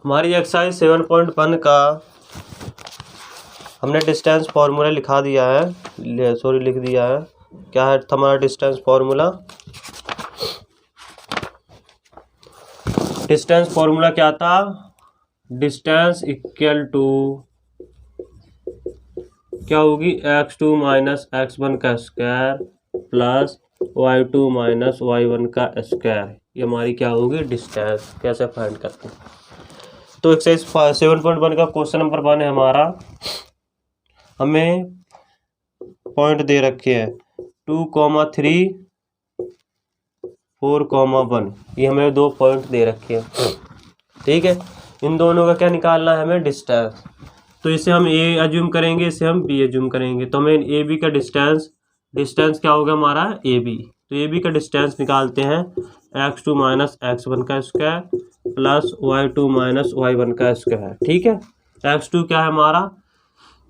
हमारी एक्सरसाइज 7.1 का हमने डिस्टेंस फार्मूला लिखा दिया है, लिख दिया है। क्या है हमारा डिस्टेंस फार्मूला? डिस्टेंस फार्मूला क्या था? डिस्टेंस इक्वल टू क्या होगी? x2 माइनस x1 का square plus y2 minus y1 का स्क्वायर। ये हमारी क्या होगी? डिस्टेंस। कैसे फाइंड करते हैं? तो एक्सरसाइज 7.1 का क्वेश्चन नंबर 1 है हमारा। हमें पॉइंट दे रखे हैं 2,3 4,1। ये हमें 2 पॉइंट दे रखे हैं, ठीक है। इन दोनों का क्या निकालना है हमें? डिस्टेंस। तो इसे हम ए एज्यूम करेंगे, इसे हम बी एज्यूम करेंगे। तो हमें ए बी का डिस्टेंस क्या होगा हमारा? A B. तो ए बी का डिस्टेंस निकालते हैं x2 माइनस x1 का square plus y2 minus y1 का स्क्वायर, ठीक है। x2 क्या है हमारा?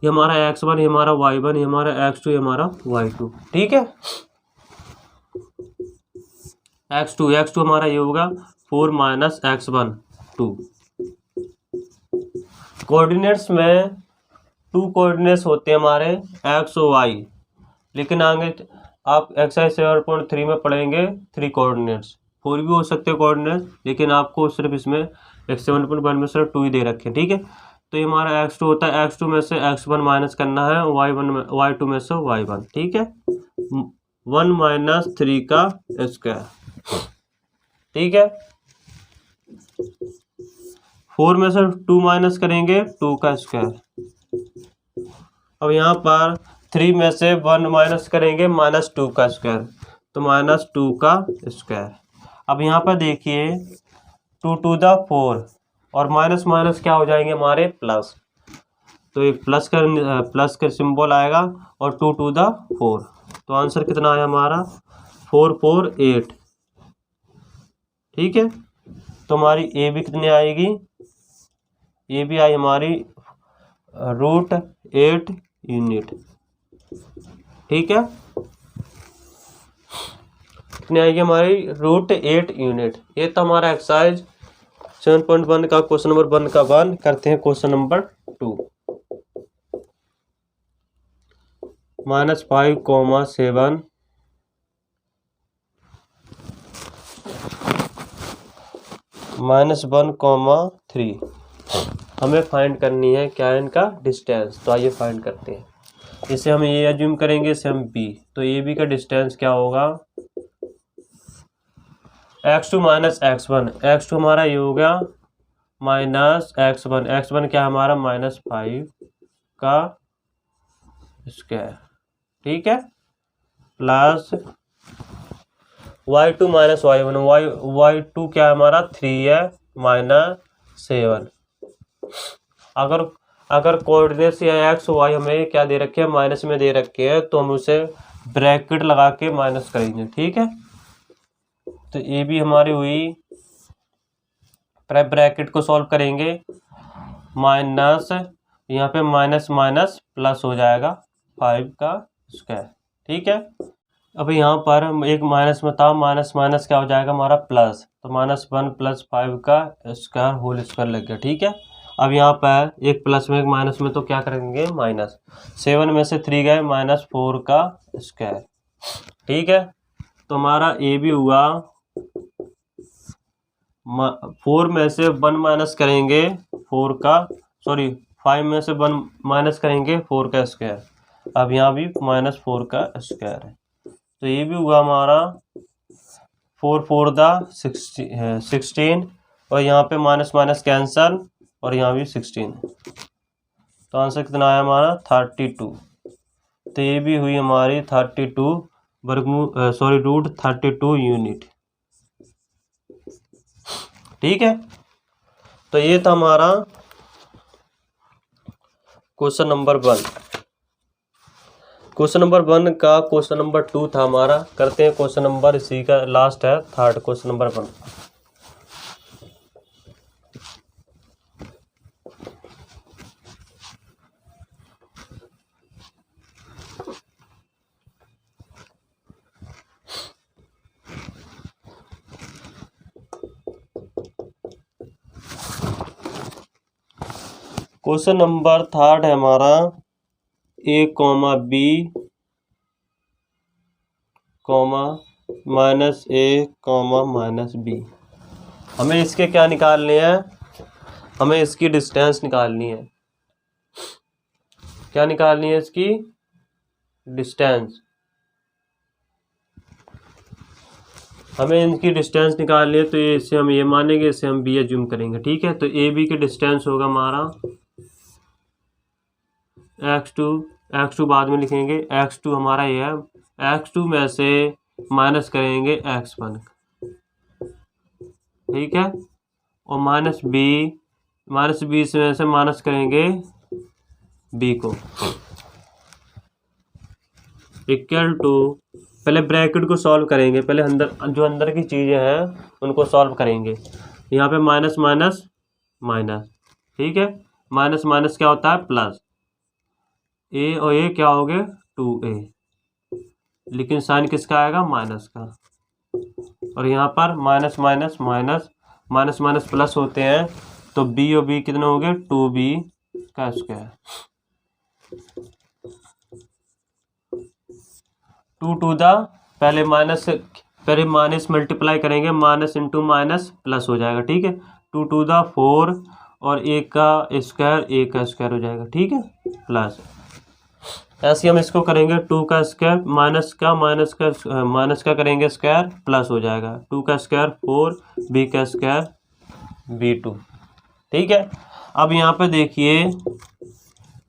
ये हमारा x1, ये हमारा y1, ये हमारा x2, ये हमारा y2, ठीक है। x2 हमारा ये होगा 4 माइनस x1 2। कोऑर्डिनेट्स में 2 कोऑर्डिनेट्स होते हैं हमारे x और y, लेकिन आगे आप एक्सरसाइज 7.3 में पढ़ेंगे 3 कोऑर्डिनेट्स। 4 भी हो सकते हैं कोऑर्डिनेट्स, लेकिन आपको सिर्फ इसमें 7.1 में सिर्फ 2 ही दे रखे हैं, ठीक है। तो ये हमारा x2 होता है, x2 में से x1 माइनस करना है, y2 में से y1, ठीक है। 1 माइनस 3 का स्क्वायर, ठीक है। 4 में से 2 माइनस करेंगे 2 का स्क्वायर। अब यहाँ पर 3 में से 1 माइनस करेंगे -2 का स्क्वायर, तो -2 का स्क्वायर। अब यहाँ पर देखिए 2 टू द 4 और माइनस माइनस क्या हो जाएंगे हमारे? प्लस। तो एक प्लस का सिंबल आएगा और 2 टू द 4। तो आंसर कितना आया हमारा? 4 4 8, ठीक है। तो हमारी ए बी कितनी आएगी? ए बी आई हमारी √8 यूनिट, ठीक है। कितनी आएगी हमारी? √8 यूनिट। ये तो हमारा एक्सरसाइज 7.1 का क्वेश्चन नंबर 1 का 1। करते हैं क्वेश्चन नंबर 2। -5,7 -1,3 हमें फाइंड करनी है क्या है इनका? डिस्टेंस। तो आइए फाइंड करते हैं। इसे हम ए एज्यूम करेंगे, इसे हम बी। तो ए बी का डिस्टेंस क्या होगा? x2 minus x1। x2 हमारा ये हो गया माइनस x1। x1 क्या हमारा? -5 का स्क्वायर, ठीक है, plus y2 minus y1। y2 क्या है हमारा? 3 है, -7। अगर कोऑर्डिनेट्स या x y हमें क्या दे रखे हैं? माइनस में दे रखे हैं, तो हम उसे ब्रैकेट लगा के माइनस करेंगे, ठीक है। तो ए बी हमारी हुई, ब्रैकेट को सॉल्व करेंगे, माइनस यहाँ पे माइनस माइनस प्लस हो जाएगा 5 का स्क्वायर, ठीक है। अब यहाँ पर एक माइनस में था, माइनस माइनस क्या हो जाएगा हमारा? प्लस। तो -1 + 5 का स्क्वायर होल स्क्वायर लग गया, ठीक है। अब यहाँ पर एक प्लस में एक माइनस में, तो क्या करेंगे? माइनस। 7 में से 3 गए, -4 का स्क्वायर, ठीक है। तो हमारा ए भी हुआ 4 में से 1 माइनस करेंगे 4 का, सॉरी 5 में से 1 माइनस करेंगे 4 का स्क्वायर। अब यहाँ भी -4 का स्क्वायर है। तो ये भी हुआ हमारा 4 4 दा 16 और यहाँ पे माइनस माइनस कैंसल और यहाँ भी 16। तो आंसर कितना आया हमारा? 32। तो ये भी हुई हमारी 32 √32 यूनिट, ठीक है। तो ये था हमारा क्वेश्चन नंबर 1। क्वेश्चन नंबर 1 का क्वेश्चन नंबर 2 था हमारा। करते हैं क्वेश्चन नंबर, इसी का लास्ट है, 3rd question number 1। Question number third है हमारा ए कॉमा बी कॉमा माइनस ए कॉमा माइनस बी। हमें इसके क्या निकालने हैं, हमें इसकी डिस्टेंस निकालनी है। क्या निकालनी है, इसकी डिस्टेंस। हमें इनकी डिस्टेंस निकालनी है, तो इसे हम ये मानेंगे, इसे हम बी एज्यूम करेंगे। ठीक है, तो ए बी की डिस्टेंस होगा हमारा x2 बाद में लिखेंगे। x2 हमारा ये है, x2 में से माइनस करेंगे x1। ठीक है, और माइनस बी में से माइनस करेंगे b को, इक्वल टू, पहले ब्रैकेट को सॉल्व करेंगे, पहले अंदर की चीज़ें हैं उनको सॉल्व करेंगे। यहाँ पे माइनस माइनस माइनस, ठीक है, माइनस माइनस क्या होता है प्लस, ए और ए क्या हो गए 2a, लेकिन साइन किसका आएगा माइनस का। और यहाँ पर minus minus minus minus minus plus होते हैं, तो b और b कितने हो गए 2b का स्क्वायर। 2 टू द, पहले माइनस मल्टीप्लाई करेंगे, माइनस इंटू माइनस प्लस हो जाएगा। ठीक है, 2 टू द 4 और a का स्क्वायर हो जाएगा। ठीक है, प्लस ऐसे हम इसको करेंगे 2 का स्क्वायर माइनस का करेंगे स्क्वायर, प्लस हो जाएगा 2 का स्क्वायर 4, b का स्क्वायर b2। ठीक है, अब यहाँ पे देखिए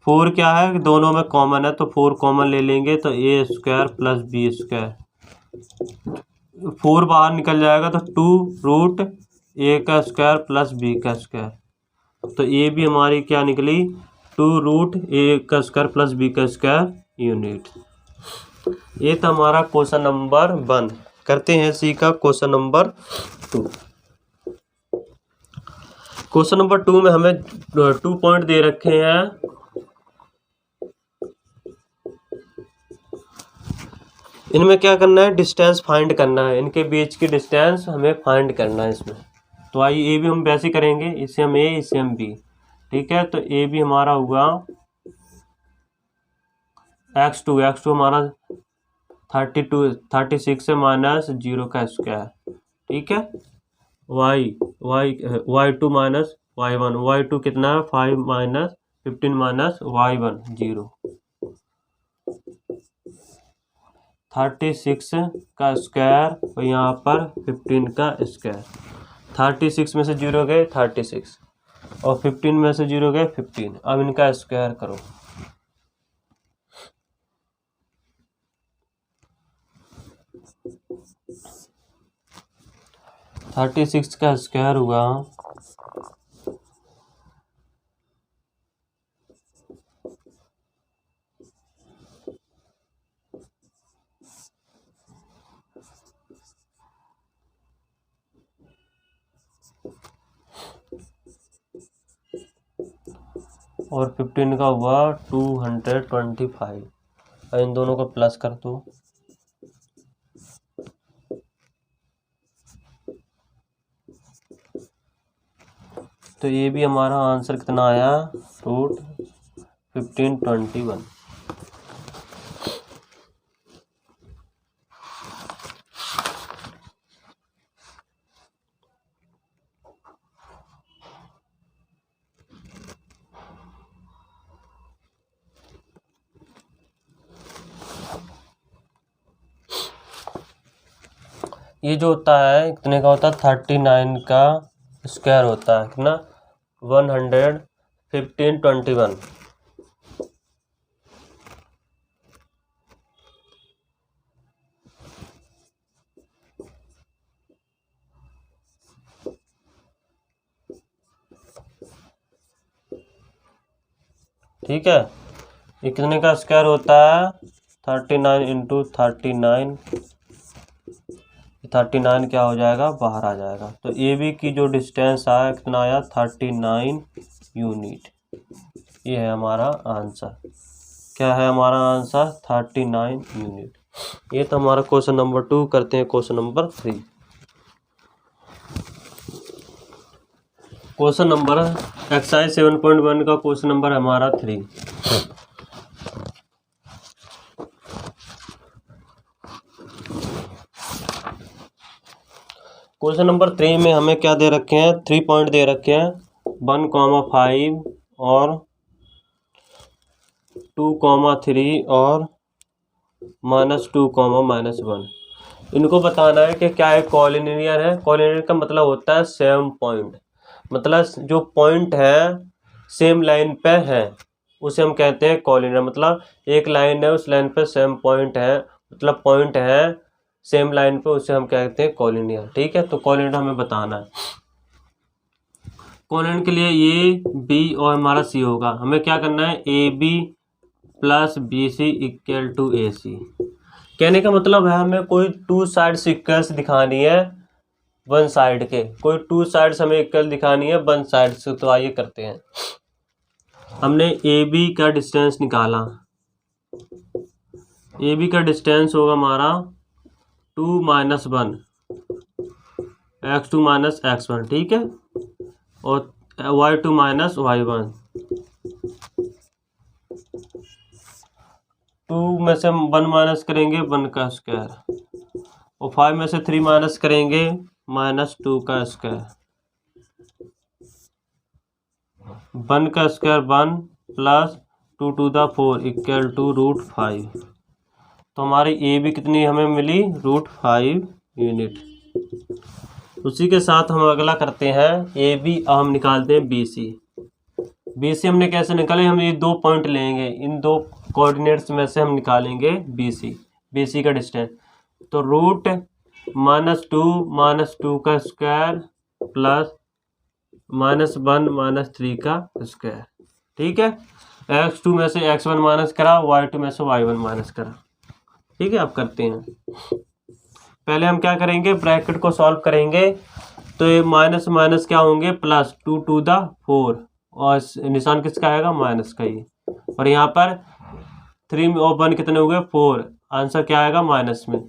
4 क्या है, दोनों में कॉमन है, तो 4 कॉमन ले लेंगे, तो a square plus b square, 4 बाहर निकल जाएगा, तो 2 रूट a का स्क्वायर प्लस b का स्क्वायर, तो a भी हमारी क्या निकली 2 रूट a का स्क्वायर प्लस b का स्क्वायर यूनिट। ये था हमारा क्वेश्चन नंबर 1। करते हैं सी का क्वेश्चन नंबर 2। क्वेश्चन नंबर 2 में हमें 2 पॉइंट दे रखे हैं। इनमें क्या करना है, डिस्टेंस फाइंड करना है, इनके बीच की डिस्टेंस हमें फाइंड करना है इसमें। तो आइए ए भी हम वैसे करेंगे, इसे हम ए इसे हम बी। ठीक है, तो ए भी हमारा हुआ x2 हमारा 36 से माइनस 0 का स्क्वायर। ठीक है, y2 माइनस y1 कितना है 5 माइनस 15 माइनस y1 0, 36 का स्क्वायर और यहाँ पर 15 का स्क्वायर। 36 में से 0 गए 36 और 15 में से 0 गए 15। अब इनका स्क्वायर करो, और 36 का स्क्वायर हुआ 15 का हुआ 225। इन दोनों को प्लस कर दो, तो ये भी हमारा आंसर कितना आया रूट 1521। ये जो होता है कितने का होता है 39 का स्क्वायर होता है कितना 11521। ठीक है, ये कितने का स्क्वायर होता है 39 इंटू 39, 39 क्या हो जाएगा बाहर आ जाएगा। तो ए बी की जो डिस्टेंस आया कितना आया 39 यूनिट। ये है हमारा आंसर। क्या है हमारा आंसर 39 यूनिट। ये तो हमारा क्वेश्चन नंबर 2। करते हैं question number 3। Question number exercise 7.1 का क्वेश्चन नंबर हमारा 3। क्वेश्चन नंबर 3 में हमें क्या दे रखे हैं, 3 पॉइंट दे रखे हैं, 1,5 और 2,3 और -2, -1। इनको बताना है कि क्या है कॉलिनियर है। कॉलिनियर का मतलब होता है सेम पॉइंट, मतलब जो पॉइंट है सेम लाइन पे है उसे हम कहते हैं कॉलिनियर। मतलब एक लाइन है, उस लाइन पे सेम पॉइंट है, मतलब पॉइंट है सेम लाइन पे, उसे हम कहते हैं कॉलिनियर। ठीक है, तो कॉलिनियर हमें बताना है। कॉलिनियर के लिए ए बी और हमारा सी होगा। हमें क्या करना है, A B plus B C equal to A C. कहने का मतलब है हमें कोई 2 साइड इक्वल्स दिखानी है 1 साइड के, कोई 2 साइड्स हमें इक्वल दिखानी है 1 साइड से। तो आइए करते हैं। हमने ए बी का डिस्टेंस निकाला। ए बी का डिस्टेंस होगा हमारा 2 - 1 x2 - x1, ठीक है, और y2 - y1। 2 में से हम 1 माइनस करेंगे 1 का स्क्वायर, और 5 में से 3 माइनस करेंगे -2 का स्क्वायर। 1 का square 1 plus 2 to the 4 equal to √5। तो हमारी ए बी कितनी हमें मिली, √5 यूनिट। उसी के साथ हम अगला करते हैं ए बी। हम निकालते हैं बी सी। बी सी हमने कैसे निकाले, हम ये 2 पॉइंट लेंगे, इन 2 कोऑर्डिनेट्स में से हम निकालेंगे बी सी। बी सी का डिस्टेंस तो √-2 का स्क्वायर प्लस -1 - 3 का स्क्वायर। ठीक है, x2 में से x1 माइनस करा, y2 में से y1 माइनस करा। ठीक है, अब करते हैं। पहले हम क्या करेंगे, ब्रैकेट को सॉल्व करेंगे। तो ये माइनस माइनस क्या होंगे, प्लस 2 टू द 4, और निशान किसका आएगा, माइनस का ही। और यहाँ पर 3 और 1 कितने हुए, 4। आंसर क्या आएगा, माइनस में।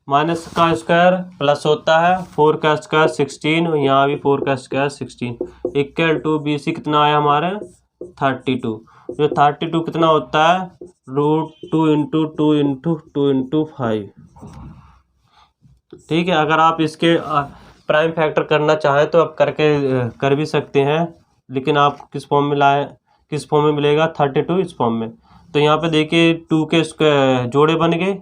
माइनस का स्क्वायर प्लस होता है, 4 का स्क्वायर 16, यहाँ भी 4 का square 16 equal to B C कितना आया हमारे 32। जो 32 कितना होता है, √2 × 2 × 2 × 5। ठीक है, अगर आप इसके प्राइम फैक्टर करना चाहें तो आप कर भी सकते हैं, लेकिन आप किस फॉर्म में लाए, किस फॉर्म में मिलेगा, 32 इस फॉर्म में। तो यहाँ पे देखिए 2 के जोड़े बन गए,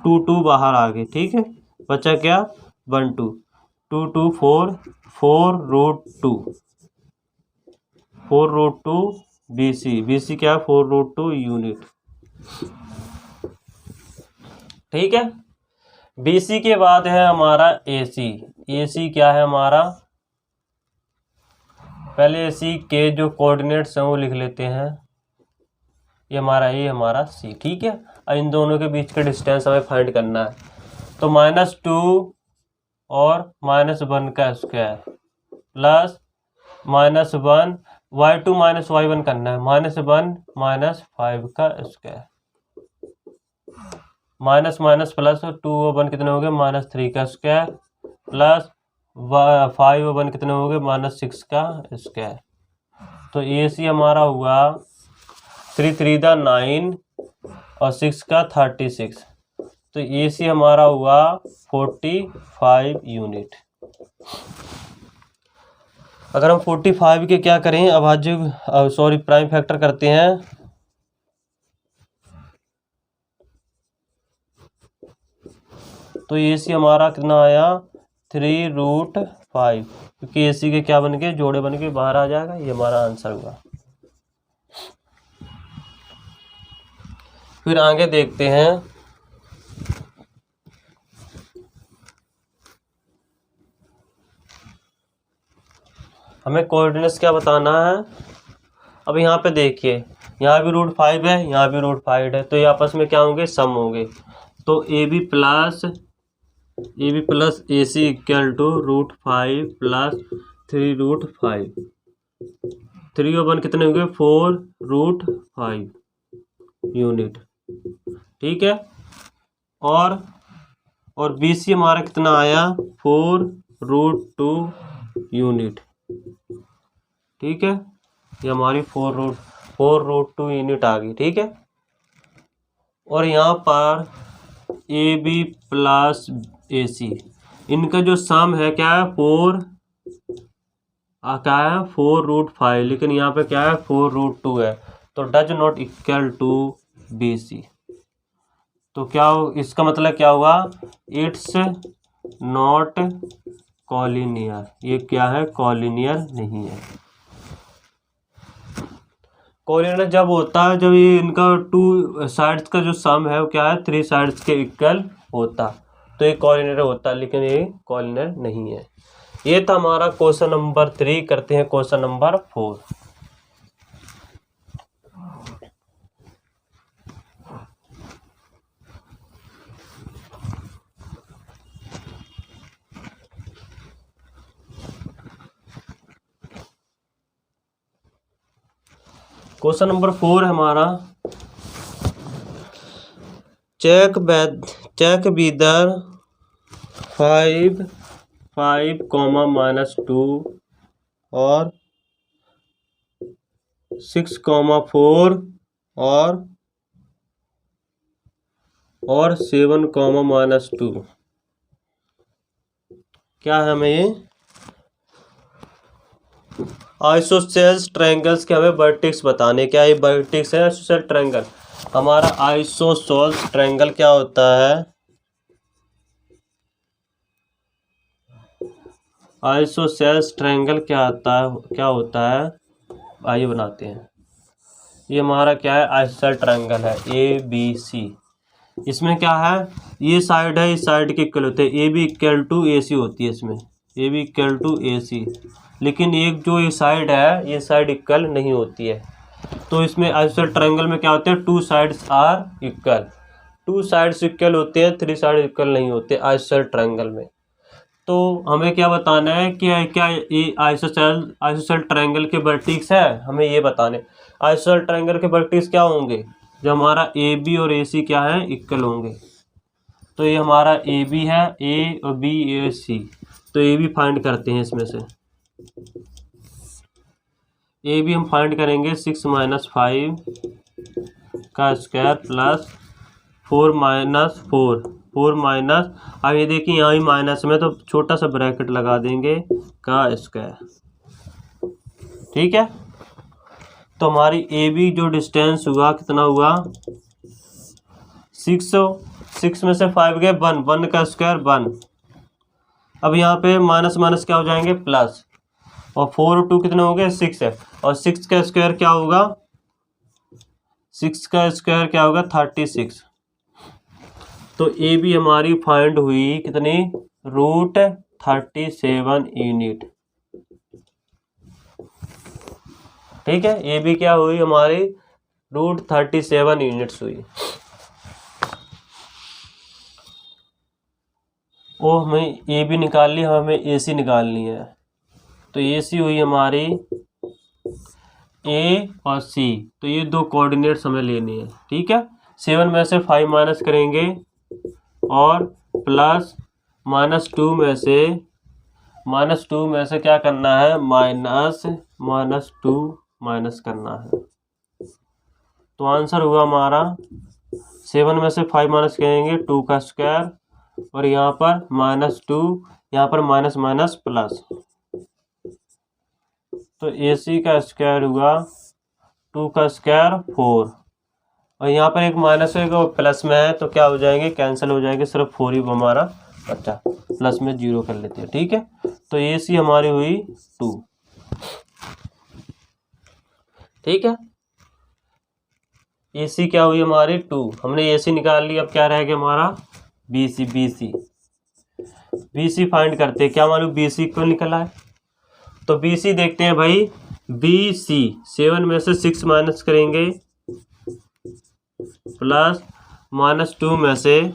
2 बाहर आ गए। ठीक है, बचा क्या, 1 2 2 2 4 4 √2 बी सी क्या, 4 √2 यूनिट। ठीक है, बी सी के बाद है हमारा ए सी। ए सी क्या है हमारा, पहले ए सी के जो कोऑर्डिनेट्स हैं वो लिख लेते हैं। ये हमारा ए, हमारा सी। ठीक है, अब इन दोनों के बीच का डिस्टेंस हमें फाइंड करना है। तो -2 और -1 का स्क्वायर प्लस -1 y2 - y1 करना है, -1 - 5 का स्क्वायर, माइनस माइनस प्लस 2 और 1 कितने हो गए, -3 का स्क्वायर प्लस 5 और 1 कितने हो गए, -6 का स्क्वायर। तो ए सी हमारा हुआ 3 3 दा 9 और 6 का 36। तो ए सी हमारा हुआ 45 यूनिट। अगर हम 45 के क्या करें, अभाज्य सॉरी प्राइम फैक्टर करते हैं, तो ए सी हमारा कितना आया 3√5, क्योंकि ए सी के क्या बन गए, जोड़े बन के बाहर आ जाएगा। ये हमारा आंसर हुआ। फिर आगे देखते हैं। हमें कोऑर्डिनेट्स क्या बताना है। अब यहाँ पे देखिए, यहाँ भी √5 है, यहाँ भी √5 है, तो ये आपस में क्या होंगे, सम होंगे। तो A B plus A C equal to √5 plus 3√5। 3 और 1 कितने होंगे, 4√5 यूनिट। ठीक है, और बी सी हमारा कितना आया, 4 √2 यूनिट। ठीक है, ये हमारी 4√2 यूनिट आ गई। ठीक है, और यहाँ पर AB प्लस AC, इनका जो सम है क्या है, क्या है 4√5, लेकिन यहाँ पे क्या है 4√2 है, तो does not equal to BC। तो क्या इसका मतलब क्या हुआ, इट्स नॉट कॉलिनियर, ये क्या है, कॉलिनियर नहीं है। कॉलिनियर जब होता है जब ये इनका 2 साइड्स का जो सम है वो क्या है 3 साइड्स के इक्वल होता, तो ये कॉलिनियर होता, लेकिन ये कॉलिनियर नहीं है। ये था हमारा क्वेश्चन नंबर 3। करते हैं क्वेश्चन नंबर 4। क्वेश्चन नंबर 4 है हमारा, चेक विदर 5, -2 और 6, 4 और 7, -2। क्या है हमें ये आइसोसेल्स ट्रायंगल्स के हमें वर्टेक्स बताने। क्या ये वर्टेक्स है आइसोसेल ट्रायंगल। हमारा आइसोसेल्स ट्रायंगल क्या होता है, आइसोसेल्स ट्रायंगल क्या होता है, आइए बनाते हैं। ये हमारा क्या है, आइसोसेल ट्रायंगल है ABC। इसमें क्या है, ये साइड है, इस साइड के इक्वल होते हैं, AB = AC होती है इसमें, AB = AC। लेकिन एक जो ये साइड है, ये साइड इक्वल नहीं होती है। तो इसमें आइसोसेल ट्रायंगल में क्या होते हैं, 2 sides are equal, 2 sides equal होते हैं, 3 साइड इक्वल नहीं होते आइसोसेल ट्रायंगल में। तो हमें क्या बताना है कि क्या ये आइसोसेल ट्रायंगल के वर्टेक्स है, हमें ये बताने। आइसोसेल ट्रायंगल के वर्टेक्स क्या होंगे, जब हमारा AB और AC क्या है, इक्वल होंगे। तो ये हमारा AB है, A और B AC, तो AB फाइंड करते हैं। इसमें से AB हम फाइंड करेंगे 6 - 5 का स्क्वायर प्लस 4 - 4 अब ये देखिए यहाँ भी माइनस में, तो छोटा सा ब्रैकेट लगा देंगे का स्क्वायर। ठीक है, तो हमारी AB जो डिस्टेंस हुआ कितना हुआ, 6 में से 5 गए 1 का स्क्वायर 1। अब यहाँ पे माइनस माइनस क्या हो जाएंगे, प्लस, और 4 और 2 कितने हो गए, 6 है, और 6 का स्क्वायर क्या होगा, 6 का स्क्वायर क्या होगा, 36। तो AB हमारी फाइंड हुई कितनी, √37 यूनिट। ठीक है, AB क्या हुई हमारी, √37 यूनिट्स हुई। वो हमें AB निकाल ली, हमें AC निकालनी है। तो AC हुई हमारी A और C, तो ये 2 कोऑर्डिनेट्स हमें लेनी है। ठीक है, 7 में से 5 माइनस करेंगे और प्लस -2 में से क्या करना है, -2 माइनस करना है। तो आंसर हुआ हमारा 7 में से 5 माइनस करेंगे 2 का स्क्वायर, और यहाँ पर -2, यहाँ पर माइनस माइनस प्लस, तो AC का स्क्वायर हुआ 2 का स्क्वायर 4, और यहाँ पर एक माइनस है और प्लस में है, तो क्या हो जाएंगे, कैंसिल हो जाएंगे, सिर्फ 4 ही हमारा बचा, प्लस में 0 कर लेते हैं। ठीक है, तो AC हमारी हुई 2। ठीक है, AC क्या हुई हमारी 2, हमने AC निकाल ली। अब क्या रह गया हमारा, BC फाइंड करते हैं। क्या मालूम BC क्यों निकला है, तो BC देखते हैं भाई। BC 7 में से 6 माइनस करेंगे प्लस -2 में से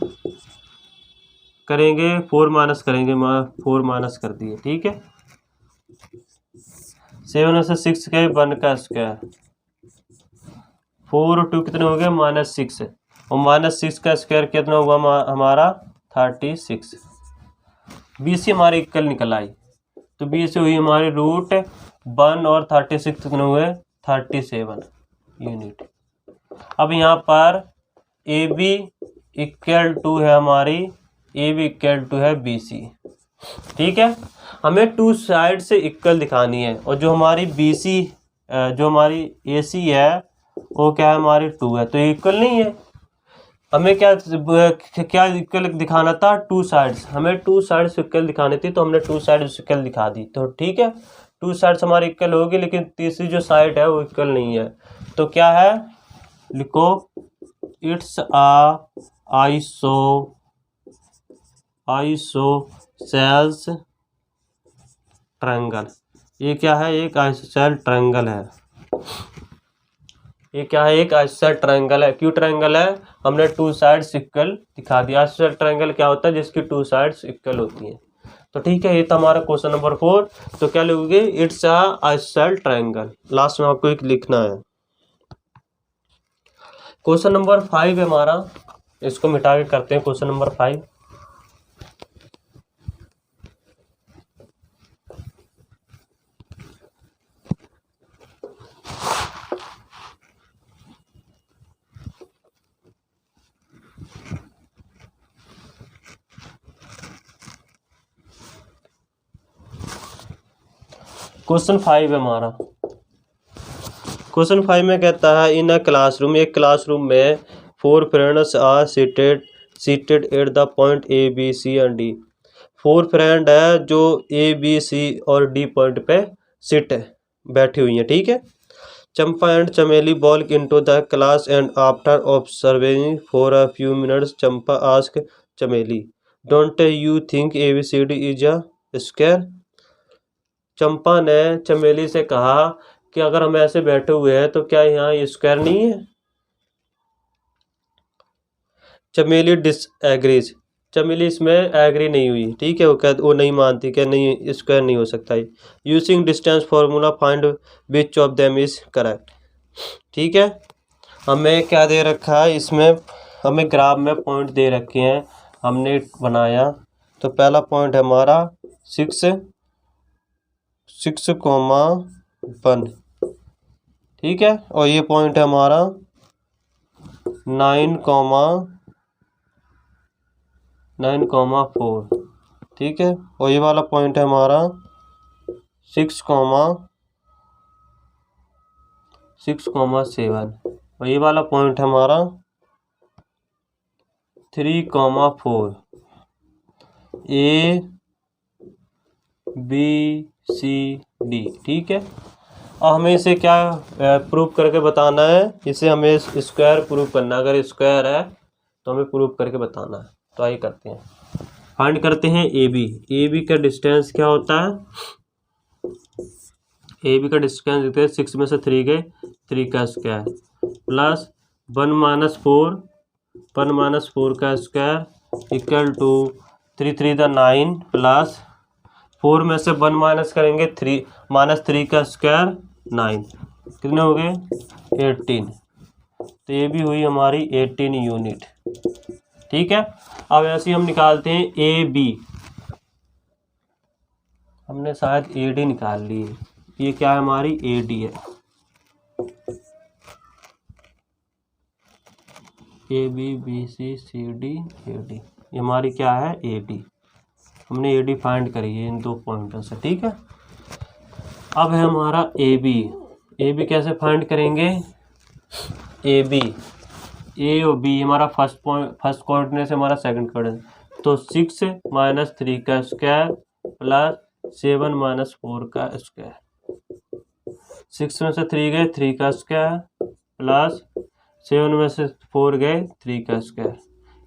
करेंगे 4 माइनस करेंगे, 4 माइनस कर दिए। ठीक है, 7 में से 6 गए 1 का स्क्वायर, 4 और 2 कितने हो गए, -6, और -6 का स्क्वायर कितना हुआ हमारा 36। बी सी हमारी इक्वल निकल आई, तो बी सी हुई हमारी √1 और 36 कितने हुए 37 यूनिट। अब यहाँ पर ए बी इक्वल टू है हमारी, ए बी इक्वल टू है बी सी, ठीक है। हमें टू साइड से इक्वल दिखानी है, और जो हमारी बी सी जो हमारी ए सी है वो क्या है हमारी 2 है, तो इक्वल नहीं है। हमें क्या इक्वल दिखाना था, टू साइड्स, हमें टू साइड्स इक्वल दिखानी थी, तो हमने टू साइड्स इक्वल दिखा दी, तो ठीक है टू साइड्स हमारी इक्वल होगी, लेकिन तीसरी जो साइड है वो इक्वल नहीं है, तो क्या है लिखो, इट्स आइसोसेल्स ट्रायंगल। ये क्या है, एक आइसोसेल ट्रायंगल है, ये क्या है, एक आइसोसेल ट्रायंगल है। क्यों ट्रायंगल है, हमने टू साइड्स इक्वल दिखा दिया। आइसोसेल ट्रायंगल क्या होता है, जिसकी टू साइड्स इक्वल होती हैं। तो ठीक है, ये था हमारा क्वेश्चन नंबर 4। तो क्या लिखोगे, इट्स आइसोसेल ट्रायंगल, लास्ट में आपको एक लिखना है। क्वेश्चन नंबर 5 है हमारा, इसको मिटा के करते हैं क्वेश्चन नंबर 5। क्वेश्चन 5 है हमारा। क्वेश्चन 5 में कहता है, इन अ क्लासरूम, एक क्लासरूम में 4 friends are seated at the point A B C and D. 4 friend है जो ए बी सी और डी पॉइंट पे सिट है, बैठी हुई हैं, ठीक है। Champa and Chameli walk into the class and after observing for a few minutes Champa ask Chameli, don't you think A B C D is a square. Champa ने चमेली से कहा कि अगर हम ऐसे बैठे हुए हैं तो क्या यहाँ स्क्वायर नहीं है। चमेली डिसएग्रीज, चमेली इसमें एग्री नहीं हुई, ठीक है, वो नहीं मानती कि नहीं स्क्वायर नहीं हो सकता है। Using distance formula find which of them is correct, ठीक है। हमें क्या दे रखा है इसमें, हमें ग्राफ में पॉइंट दे रखे हैं, हमने बनाया। तो पहला पॉइंट है हमारा 6,1, ठीक है, और ये पॉइंट है हमारा 9,4, ठीक है, और ये वाला पॉइंट है हमारा 6,7, और ये वाला पॉइंट है हमारा 3,4। ए बी सी डी, ठीक है। और हमें इसे क्या प्रूव करके बताना है, इसे हमें स्क्वायर प्रूव करना है। अगर स्क्वायर है तो हमें प्रूव करके बताना है। तो आइए करते हैं, फाइंड करते हैं ए बी का डिस्टेंस क्या होता है। ए बी का डिस्टेंस देखते हैं, 6 में से 3 गए, 3 का स्क्वायर प्लस 1 माइनस 4 का square equal to 3 3 the 9 plus 4 में से 1 माइनस करेंगे, 3 -3 का स्क्वायर 9, कितने हो गए 18। तो ये भी हुई हमारी 18 यूनिट, ठीक है। अब ऐसे ही हम निकालते हैं ए बी, हमने शायद ए डी निकाल ली है, ये क्या है हमारी ए डी है, A B B C C D A D, ये हमारी क्या है ए डी, हमने ए डी फाइंड करी है इन दो पॉइंटों से, ठीक है। अब है हमारा ए बी कैसे फाइंड करेंगे, ए बी ए और बी हमारा फर्स्ट कोऑर्डिनेट से हमारा सेकंड कोऑर्डिनेट, तो 6 - 3 का स्क्वायर प्लस 7 - 4 का स्क्वायर, 6 में से 3 गए 3 का स्क्वायर प्लस 7 में से 4 गए 3 का स्क्वायर,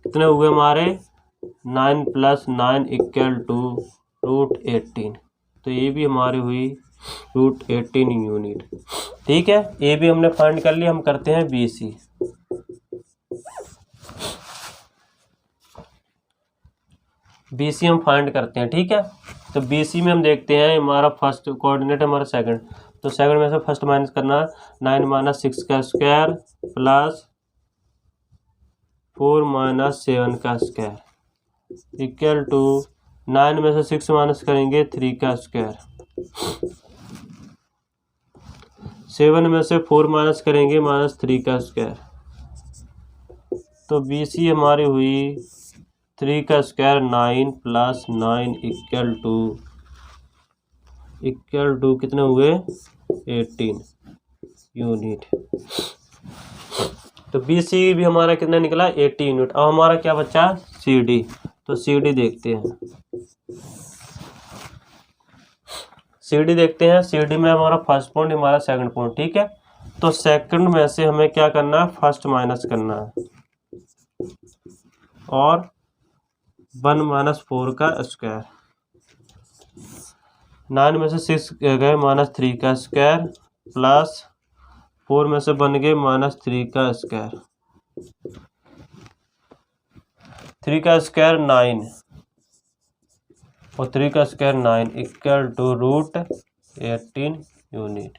कितने हुए हमारे 9 + 9 = √18। तो ये भी हमारी हुई √18 यूनिट, ठीक है। ए भी हमने फाइंड कर लिया, हम करते हैं बी सी। बी सी हम फाइंड करते हैं, ठीक है। तो बी सी में हम देखते हैं हमारा फर्स्ट कोऑर्डिनेट है हमारा सेकंड, तो सेकंड में से फर्स्ट माइनस करना, 9 - 6 का स्क्वायर प्लस 4 - 7 का स्क्वायर इक्वल टू 9 में से 6 माइनस करेंगे 3 का स्क्वायर। 7 में से 4 माइनस करेंगे -3 का स्क्वायर। तो BC हमारी हुई 3 का स्क्वायर 9 + 9 इक्वल टू कितने हुए 18 यूनिट। तो BC भी हमारा कितना निकला 80 यूनिट। अब हमारा क्या बचा CD। तो CD देखते हैं। CD में हमारा फर्स्ट पॉइंट हमारा सेकंड पॉइंट, ठीक है। तो सेकंड में से हमें क्या करना है, फर्स्ट माइनस करना है और 1 - 4 का स्क्वायर। 9 में से 6 गए -3 का स्क्वायर प्लस 4 में से बन गए -3 का स्क्वायर। 3 का स्क्वायर 9 और 3 का स्क्वायर 9 इक्वल टू √18 यूनिट।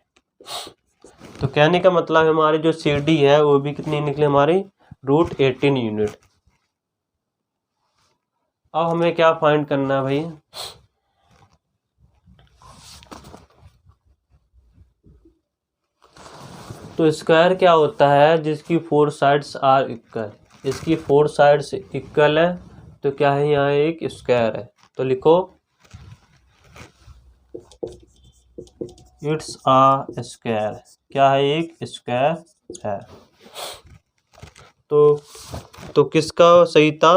तो कहने का मतलब हमारी जो CD है वो भी कितनी निकली हमारी √18 यूनिट। अब हमें क्या फाइंड करना है भाई, तो स्क्वायर क्या होता है जिसकी 4 साइड्स आर इक्वल। इसकी 4 साइड्स इक्वल है तो क्या है, यहाँ एक स्क्वायर है। तो लिखो इट्स अ स्क्वायर। क्या है, एक स्क्वायर है। तो किसका सही था,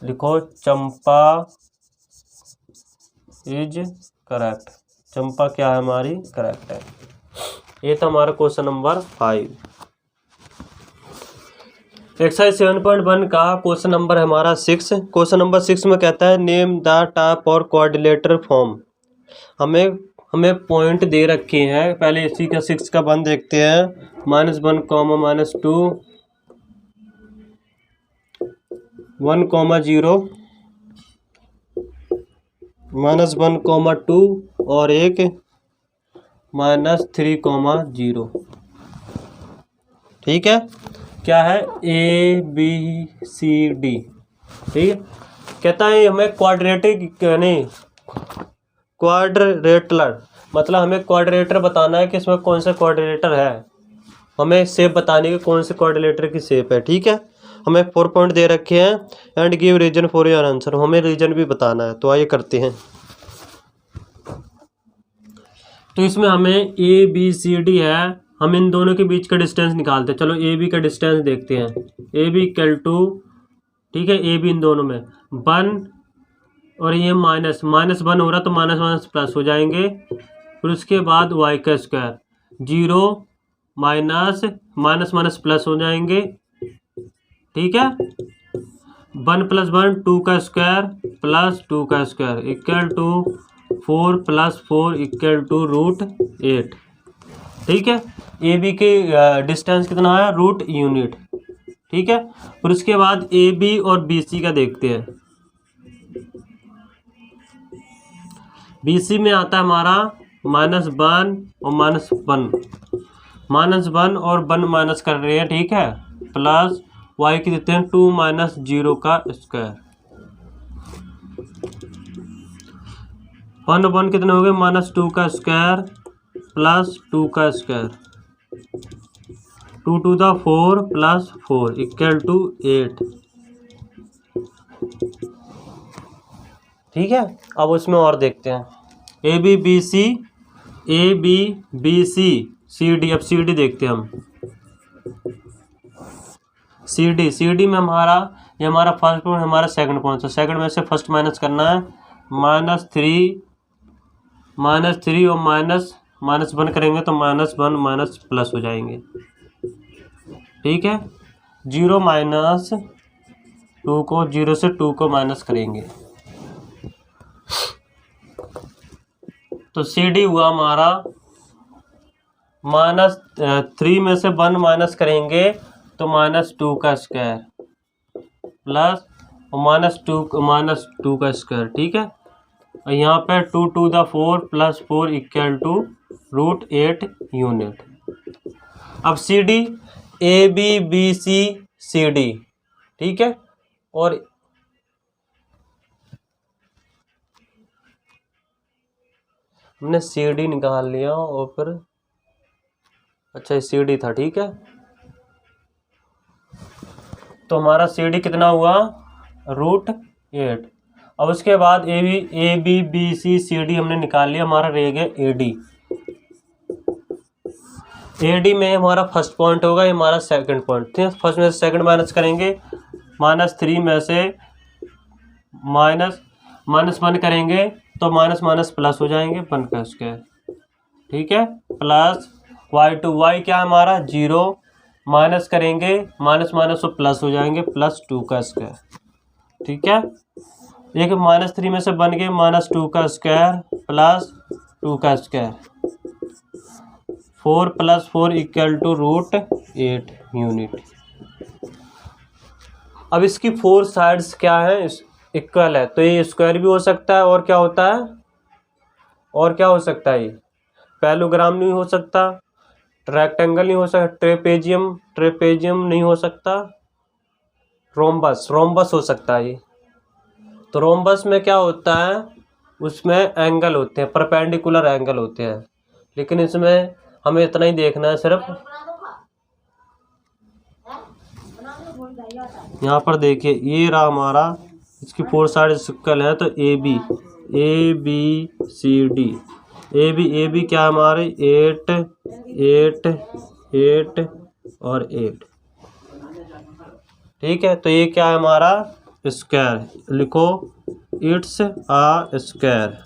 लिखो चंपा इज करेक्ट। चंपा क्या है हमारी करेक्ट है। ये था हमारा क्वेश्चन नंबर 5। एक्सरसाइज 7.1 का क्वेश्चन नंबर है हमारा 6। क्वेश्चन नंबर 6 में कहता है नेम द टाइप और क्वाड्रिलेटरल फॉर्म। हमें पॉइंट दे रखे हैं। पहले इसी का 6 का 1 देखते हैं। -1, -2 1, 0 -1, 2 और एक -3, 0। ठीक है, क्या है ABCD। ठीक है, कहता है हमें क्वाड्रेटर मतलब हमें क्वाड्रेटर बताना है कि इसमें कौन सा क्वाड्रेटर है। हमें शेप बताने की कौन से क्वाड्रिलेटर की शेप है। ठीक है, हमें 4 पॉइंट दे रखे हैं and give reason for your answer. हमें रीजन भी बताना है, तो आइए करते हैं। तो इसमें हमें ABCD है, हम इन दोनों के बीच का डिस्टेंस निकालते हैं। चलो AB का डिस्टेंस देखते हैं। AB इक्वल टू, ठीक है, AB इन दोनों में 1 और ये -1 हो रहा तो माइनस प्लस हो जाएंगे। फिर उसके बाद y का स्क्वायर 0 माइनस प्लस हो जाएंगे। ठीक है, 1 + 1 2 का स्क्वायर प्लस 2 का square equal to 4 + 4 equal to √8। ठीक है, AB के डिस्टेंस कितना है रूट यूनिट। ठीक है, फिर उसके बाद AB और BC का देखते हैं। BC में आता है हमारा -1 और -1 और 1 माइनस कर रहे हैं। ठीक है, प्लस y की देते हैं 2 - 0 का स्क्वायर। 1 कितने हो गए -2 का स्क्वायर प्लस 2 का square 2 to the 4 + 4 equal to 8। ठीक है, अब उसमें और देखते हैं ABBC CD। अब CD देखते हैं हम। CD में हमारा ये हमारा फर्स्ट पॉइंट हमारा सेकंड पॉइंट। तो सेकंड में से फर्स्ट माइनस करना है। -3 और -1 करेंगे तो -1 प्लस हो जाएंगे। ठीक है, 0 - 2 को 0 से 2 को माइनस करेंगे तो CD हुआ हमारा -3 में से 1 माइनस करेंगे तो -2 का स्क्वायर प्लस -2 का स्क्वायर। ठीक है, और यहाँ पे 2 to the 4 + 4 equal to √8 unit. अब CD ABBC CD। ठीक है, और हमने सी डी निकाल लिया और फिर अच्छा सी डी था, ठीक है। तो हमारा सी डी कितना हुआ, √8। अब उसके बाद A B B C C D हमने निकाल लिया, हमारा रह गया ए डी। ए डी में हमारा फर्स्ट पॉइंट होगा, ये हमारा सेकंड पॉइंट, ठीक है। फर्स्ट में से सेकंड माइनस करेंगे, -3 में से -1 करेंगे तो माइनस माइनस प्लस हो जाएंगे, 1 का स्क्वायर, ठीक है। प्लस y क्या है हमारा 0, माइनस करेंगे माइनस माइनस तो प्लस हो जाएंगे, +2 का स्क्वायर, ठीक है। एक -3 में से बन गए -2 का स्क्वायर +2 का स्क्वायर, 4 + 4 = √8 यूनिट। अब इसकी 4 साइड्स क्या है, इक्वल है, तो ये स्क्वायर भी हो सकता है, और क्या होता है, और क्या हो सकता है, ये पैरेललोग्राम नहीं हो सकता, रेक्टेंगल नहीं हो सकता, ट्रेपेजियम नहीं हो सकता, रोम्बस हो सकता है ये। तो रोम्बस में क्या होता है, उसमें एंगल होते हैं, परपेंडिकुलर एंगल होते हैं, लेकिन इसमें हमें इतना ही देखना है सिर्फ। यहाँ पर देखिए ये रहा हमारा, इसकी 4 साइड इक्वल है, तो A B C D, A B क्या है हमारे 8 8 8 और 8, ठीक है। तो ये क्या है हमारा स्क्वायर, लिखो इट्स अ स्क्वायर।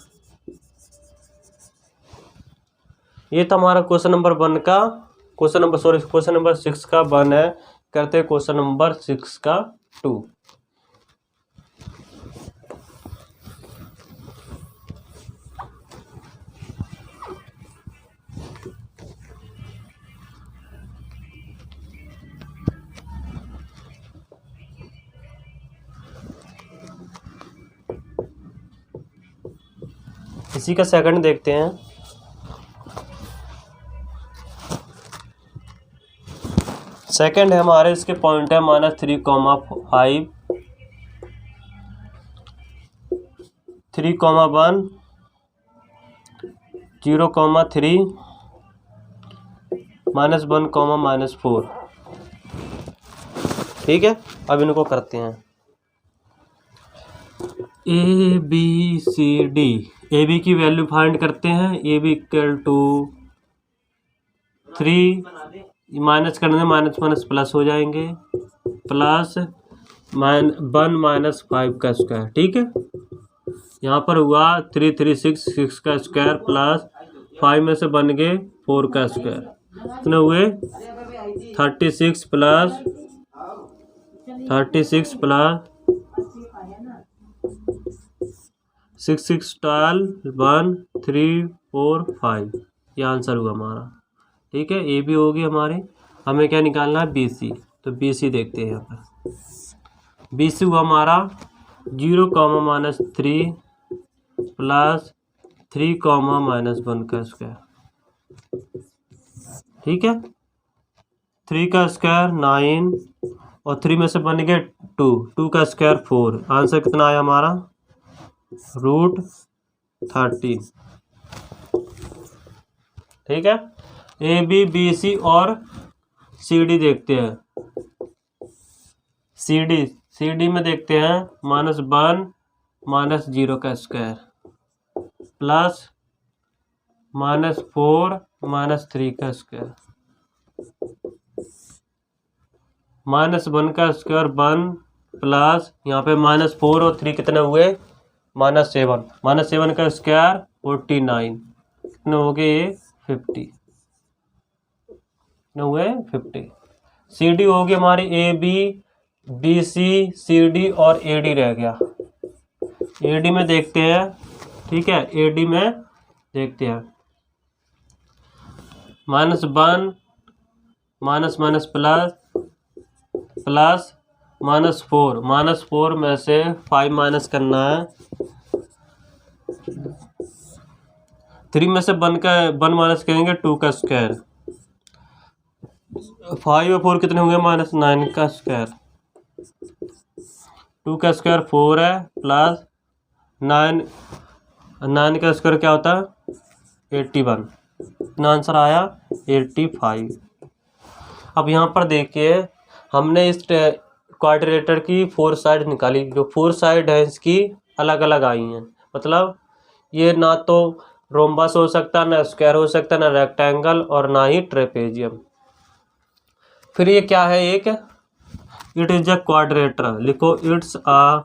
ये तो हमारा क्वेश्चन नंबर 1 का, क्वेश्चन नंबर 6 का 1 है। करते क्वेश्चन नंबर 6 का 2। इसी का सेकंड देखते हैं। सेकंड है हमारे, इसके पॉइंट है -3, 5 3, 1 0, 3 -1, -4, ठीक है। अब इनको करते हैं A B C D. A B की वैल्यू फाइंड करते हैं, ए बी = 3, माइनस करने माइनस प्लस हो जाएंगे, +1 -5 का स्क्वायर, ठीक है। यहाँ पर हुआ 3 3 6 का स्क्वायर प्लस 5 में से बन गए 4 का स्क्वायर, कितने हुए 36 प्लस 6 6 12 1 3 4 5, ये आंसर हुआ हमारा, ठीक है। ए बी होगी हमारी, हमें क्या निकालना है बी सी, तो बी सी देखते हैं। यहाँ पर बी सी हुआ हमारा 0, -3 +3, -1 का स्क्वायर, ठीक है। 3 का स्क्वायर 9 और 3 में से बन गए 2 का स्क्वायर 4, आंसर कितना आया हमारा √13, ठीक है। ए बी बी सी और सी डी देखते हैं। सी डी में देखते हैं -1 -0 का स्क्वायर प्लस -4 -3 का स्क्वायर, -1 का स्क्वायर 1 प्लस यहाँ पे -4 और 3 कितने हुए -7, -7 का स्क्वायर 49, कितने हो गए ये 50, कितने हुए 50। सी डी होगी हमारी A B B C C D और ए डी रह गया। ए डी में देखते हैं, ठीक है। ए डी में देखते हैं -1 माइनस प्लस -4 में से 5 माइनस करना है, 3 में से 1 माइनस करेंगे 2 का स्क्वायर, 5 और 4 कितने होंगे -9 का स्क्वायर, 2 का स्क्वायर 4 है प्लस 9 का स्क्वायर क्या होता है 81। इतना आंसर आया 85। अब यहाँ पर देखिए हमने इस क्वाड्रिलेटर की 4 साइड निकाली, जो 4 साइड है इसकी अलग अलग आई हैं। मतलब ये ना तो रोम्बस हो सकता, ना स्क्वायर हो सकता, ना रेक्टेंगल और ना ही ट्रेपेजियम। फिर ये क्या है एक इट इज अ क्वाड्रिलेटर, लिखो इट्स अ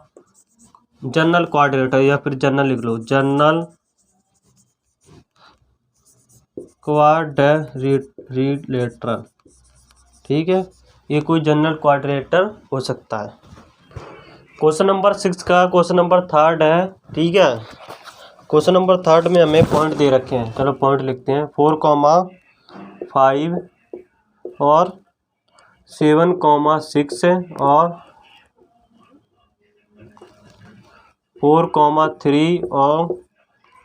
जनरल क्वाड्रिलेटर या फिर जनरल लिख लो जनरल क्वाड्रिलेटर। ठीक है, ये कोई जनरल क्वाड्रिलेटर हो सकता है। क्वेश्चन नंबर 6 का क्वेश्चन नंबर 3 है। ठीक है, क्वेश्चन नंबर 3 में हमें पॉइंट दे रखे हैं। चलो पॉइंट लिखते हैं 4,5 और 7,6 और 4,3 और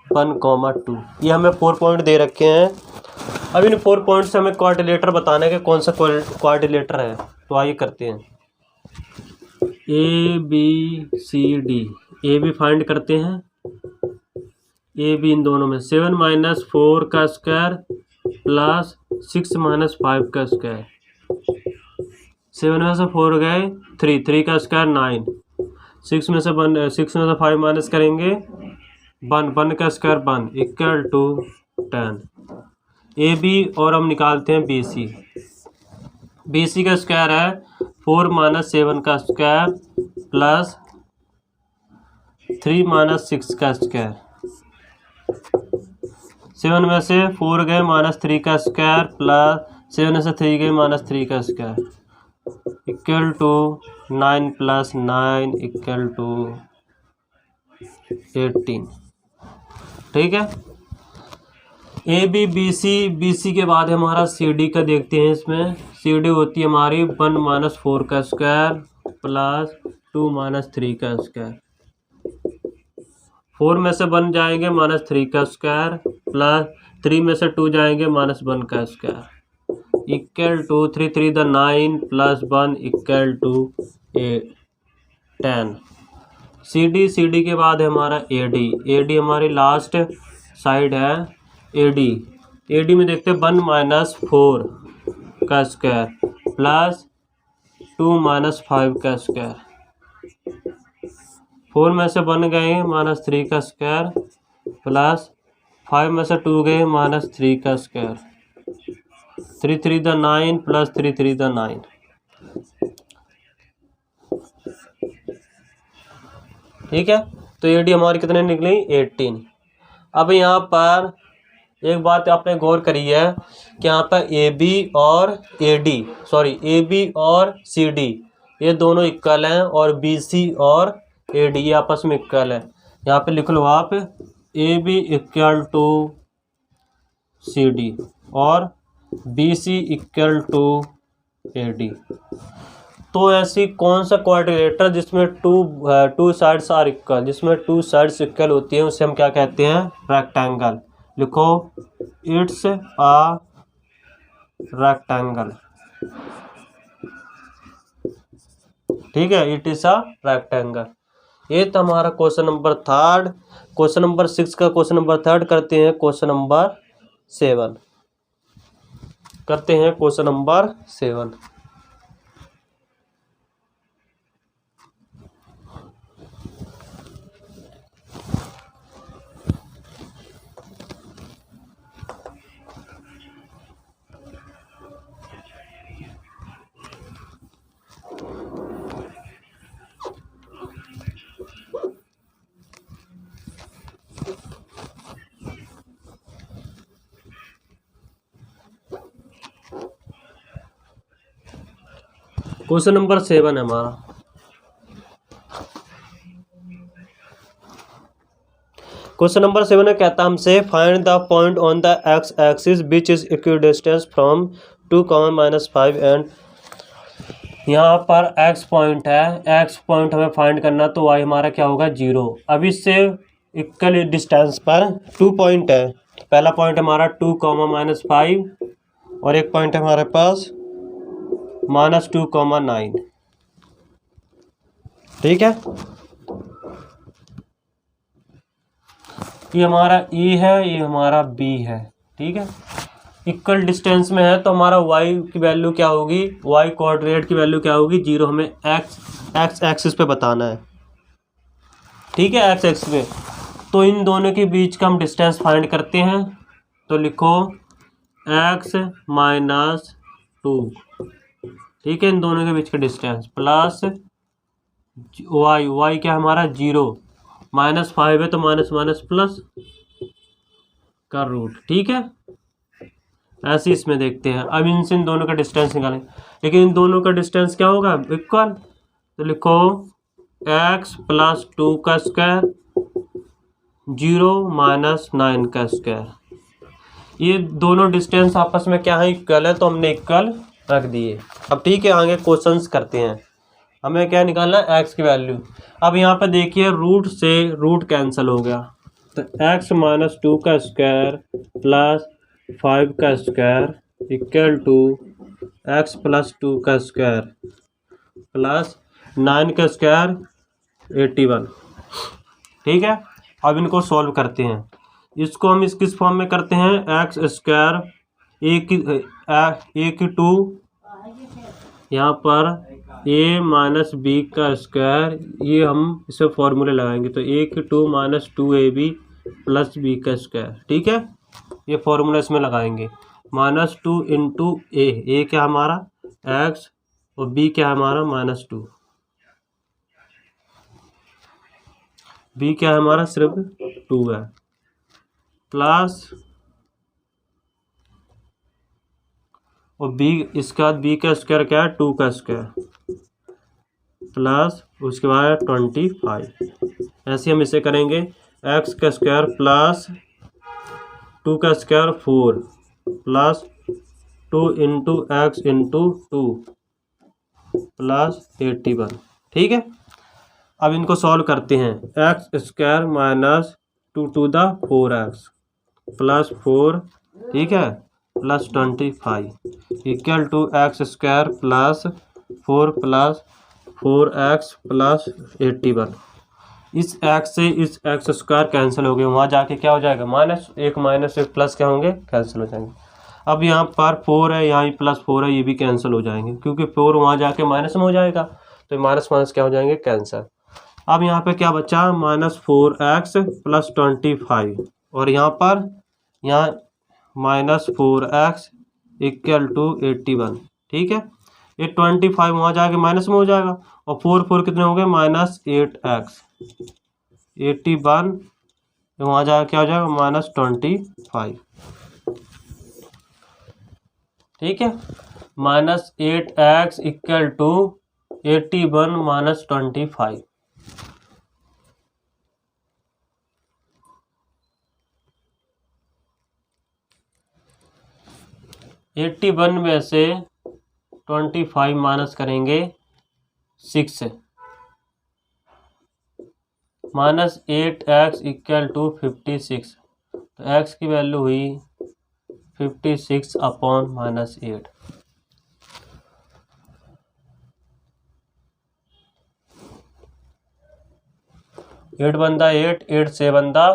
1,2। ये हमें 4 पॉइंट दे रखे हैं। अब इन 4 पॉइंट से हमें क्वाड्रिलेटर बताना है कि कौन सा क्वाड्रिलेटर है। तो आइए करते हैं ABCD। ए भी फाइंड करते हैं, ए बी इन दोनों में 7 - 4 का स्क्वायर प्लस 6 - 5 का स्क्वायर। 7 में से 4 गए 3 का स्क्वायर 9। 6 में से 5 माइनस करेंगे 1 का square 1 equal to 10। A B और हम निकालते हैं बी सी का स्क्वायर है 4 - 7 का स्क्वायर प्लस 3 - 6 का स्क्वायर। 7 में से 4 गए -3 का स्क्वायर प्लस 7 में से 3 गए -3 का square equal to 9 + 9 equal to 18। ठीक है, ए बी बी सी के बाद हमारा सी डी का देखते हैं। इसमें सी डी होती है हमारी 1 - 4 का स्क्वायर प्लस 2 - 3 का स्क्वायर। 4 में से 1 जाएंगे -3 का स्क्वायर प्लस 3 में से 2 जाएंगे -1 का square equal to 3 3 the 9 plus 1 equal to 10। C D के बाद है हमारा ए डी हमारी लास्ट साइड है। ए डी में देखते हैं 1 - 4 का स्क्वायर प्लस 2 - 5 का स्क्वायर। 4 में से 1 गए -3 का स्क्वायर प्लस 5 में से 2 गए -3 का स्क्वायर 3 3 द 9 प्लस 3 3 द 9। ठीक है, तो ए डी हमारी कितने निकली 18। अब यहाँ पर एक बात आपने गौर करी है कि यहाँ पर ए बी और सी डी ये दोनों इक्वल हैं और बी सी और ए डी ये आपस में इक्वल है। यहाँ पे लिख लो आप A B equal to C D और B C equal to A D. तो ऐसी कौन सा क्वाड्रिलेटर जिसमें टू साइड्स आर इक्वल, जिसमें 2 साइड्स इक्वल होती हैं उसे हम क्या कहते हैं रेक्टेंगल। लिखो इट्स अ रेक्टेंगल। ठीक है, इट इज अ रेक्टेंगल। ये तो हमारा क्वेश्चन नंबर 3। क्वेश्चन नंबर 6 का क्वेश्चन नंबर 3 करते हैं क्वेश्चन नंबर 7। करते हैं क्वेश्चन नंबर 7। क्वेश्चन नंबर 7 है हमारा। क्वेश्चन नंबर 7 में कहता है हमसे find the point on the x axis which is equidistance from 2, -5 and. यहाँ पर एक्स पॉइंट है, एक्स पॉइंट हमें फाइंड करना, तो वाई हमारा क्या होगा 0। अब इससे इक्वल डिस्टेंस पर 2 पॉइंट है। पहला पॉइंट हमारा 2, -5 और एक पॉइंट है हमारे पास -2, 9। ठीक है, ये हमारा ए है, ये हमारा बी है। ठीक है, इक्वल डिस्टेंस में है तो हमारा y की वैल्यू क्या होगी, y कोऑर्डिनेट की वैल्यू क्या होगी 0, हमें x एक्सिस पे बताना है। ठीक है, x एक्सिस पे, तो इन दोनों के बीच का हम डिस्टेंस फाइंड करते हैं। तो लिखो x माइनस 2, ठीक है, इन दोनों के बीच का डिस्टेंस प्लस y क्या हमारा 0, -5 है तो माइनस माइनस प्लस का रूट। ठीक है, ऐसे इसमें देखते हैं। अब इनसे इन दोनों का डिस्टेंस निकालें, लेकिन इन दोनों का डिस्टेंस क्या होगा, इक्वल। तो लिखो x प्लस 2 का स्क्वायर 0 माइनस 9 का स्क्वायर। ये दोनों डिस्टेंस आपस में क्या है, इक्वल है, तो हमने इक्वल रख दिए। अब ठीक है, आगे क्वेश्चंस करते हैं। हमें क्या निकालना है, x की वैल्यू। अब यहाँ पे देखिए रूट से रूट कैंसिल हो गया, तो x माइनस 2 का स्क्वायर प्लस 5 का square equal to x plus 2 का स्क्वायर प्लस 9 का स्क्वायर 81। ठीक है, अब इनको सॉल्व करते हैं। इसको हम किस फॉर्म में करते हैं, एक्स स्क्वायर ए की 2, यहाँ पर a माइनस बी का स्क्वायर, ये हम इसे फॉर्मूले लगाएंगे, तो a की 2 माइनस 2ab प्लस बी का स्क्वायर। ठीक है, ये फॉर्मूला इसमें लगाएंगे, -2 इंटू ए क्या हमारा x और b क्या हमारा -2, b क्या है हमारा सिर्फ 2 है, प्लस और b, इसके बाद b का स्क्वायर क्या है 2 का स्क्वायर प्लस उसके बाद 25। ऐसे हम इसे करेंगे, x का स्क्वायर प्लस 2 का square 4 plus 2 into x into 2 plus 81। ठीक है, अब इनको सॉल्व करते हैं। X square minus 2 to the 4x plus 4, ठीक है, plus 25 equal to x square plus 4 plus 4x plus 81। इस x से इस एक्स स्क्वायर कैंसिल हो गए, वहाँ जाके क्या हो जाएगा, माइनस एक प्लस क्या होंगे, कैंसिल हो जाएंगे। अब यहाँ पर 4 है, यहाँ प्लस 4 है, ये भी कैंसिल हो जाएंगे, क्योंकि 4 वहाँ जाके माइनस में हो जाएगा, तो माइनस माइनस क्या हो जाएंगे, कैंसिल। अब यहाँ पे क्या बचा, -4x प्लस 25, और यहाँ पर -4x इक्वल टू 81। ठीक है, ये 25 वहाँ जाके माइनस में हो जाएगा, और 4 कितने हो गए, -8x 81, वहाँ जाकर क्या हो जाएगा, -25। ठीक है, -8x इक्वल टू 81 -25। -81 में से 25 माइनस करेंगे 6, -8x इक्वल टू 56, तो x की वैल्यू हुई 56 अपॉन -8। एट बंदा 8 से बंदा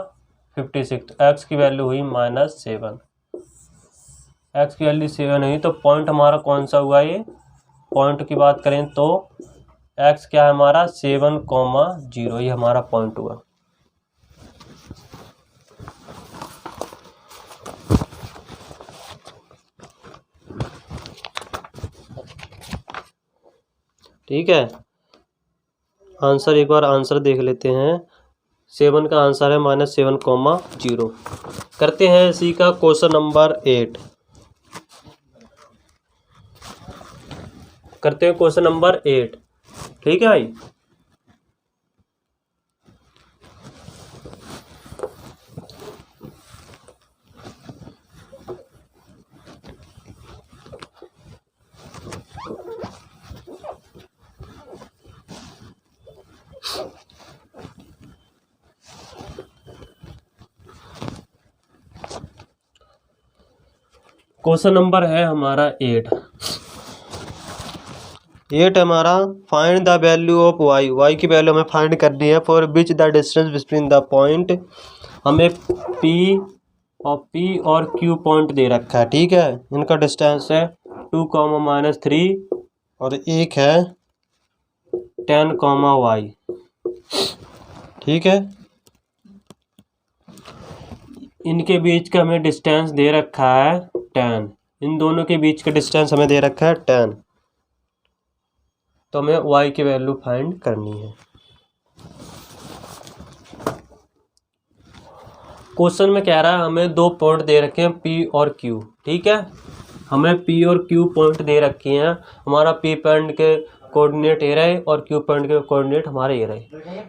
56, तो x की वैल्यू हुई -7। x की वैल्यू 7 हुई, तो पॉइंट हमारा कौन सा हुआ, ये पॉइंट की बात करें तो x क्या है हमारा 7,0, ये हमारा पॉइंट हुआ। ठीक है, आंसर एक बार आंसर देख लेते हैं। 7 का आंसर है -7,0। करते हैं इसी का क्वेश्चन नंबर 8। करते हैं क्वेश्चन नंबर 8। ठीक है भाई, क्वेश्चन नंबर है हमारा 8। 8 हमारा find the value of y, y की वैल्यू हमें फाइंड करनी है। For which the distance between the point, हमें पी और क्यू पॉइंट दे रखा है, ठीक है। इनका डिस्टेंस है 2, -3 और एक है 10, वाई, ठीक है। इनके बीच का हमें डिस्टेंस दे रखा है 10, इन दोनों के बीच का डिस्टेंस हमें दे रखा है 10, तो हमें y की वैल्यू फाइंड करनी है। क्वेश्चन में कह रहा है हमें दो पॉइंट दे रखे हैं P और Q, ठीक है। हमें P और Q पॉइंट दे रखी हैं। हमारा P पॉइंट के कोऑर्डिनेट ये रहे और Q पॉइंट के कोऑर्डिनेट हमारे ये रहे।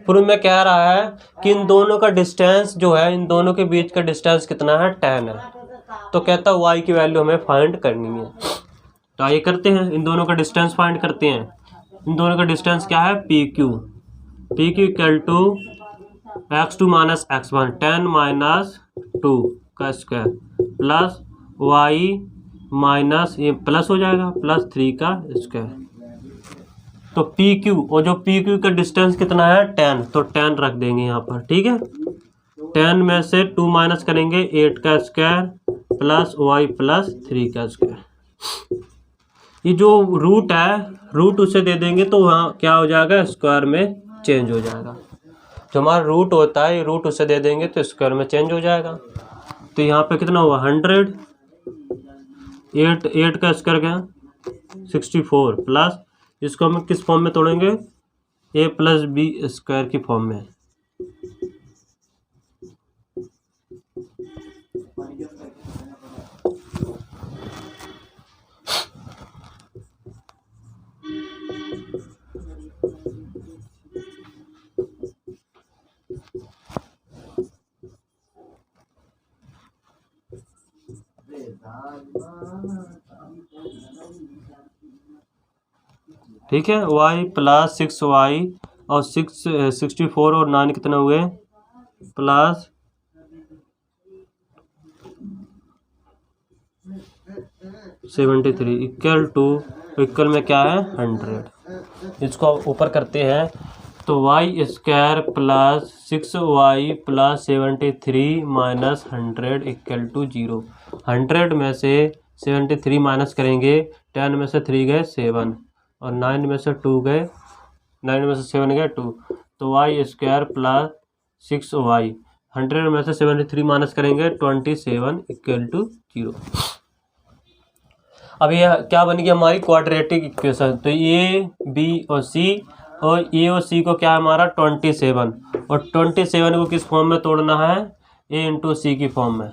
प्रूफ में कह रहा है कि इन दोनों का डिस्टेंस जो है, इन दोनों के बीच का डिस्टेंस कितना है, 10 है। तो कहता है y की वैल्यू हमें फाइंड करनी है। तो आइए करते हैं, इन दोनों का डिस्टेंस फाइंड करते हैं। इन दोनों का डिस्टेंस क्या है, P Q equal to x2 - x1 10 - 2 का स्क्वायर प्लस y माइनस ये प्लस हो जाएगा +3 का स्क्वायर। तो पी क्यू, और जो पी क्यू का डिस्टेंस कितना है 10, तो 10 रख देंगे यहाँ पर, ठीक है। 10 में से 2 माइनस करेंगे 8 का स्क्वायर प्लस y +3 का स्क्वायर। ये जो रूट है, रूट उसे दे देंगे तो वहाँ क्या हो जाएगा, स्क्वायर में चेंज हो जाएगा। जो हमारा रूट होता है, रूट उसे दे देंगे तो स्क्वायर में चेंज हो जाएगा। तो यहाँ पे कितना हुआ 100, 8 का स्क्वायर क्या 64 प्लस, इसको हम किस फॉर्म में तोड़ेंगे, a + b स्क्वायर की फॉर्म में। ठीक है, y + 6y और 64 और 9 कितना हुए, प्लस 73 इक्वल में क्या है 100। इसको ऊपर करते हैं तो y² + 6y + 73 - 100 = 0। 100 में से 73 माइनस करेंगे, 10 में से 3 गए 7 और 9 में से 2 गए, 9 में से 7 गए 2, तो y² + 6y, 100 में से 73 माइनस करेंगे 27 = 0। अब ये क्या बन गई हमारी क्वाड्रेटिक इक्वेशन। तो ए बी और सी, और ए और सी को क्या है हमारा 27, और 27 को किस फॉर्म में तोड़ना है, a × c की फॉर्म में।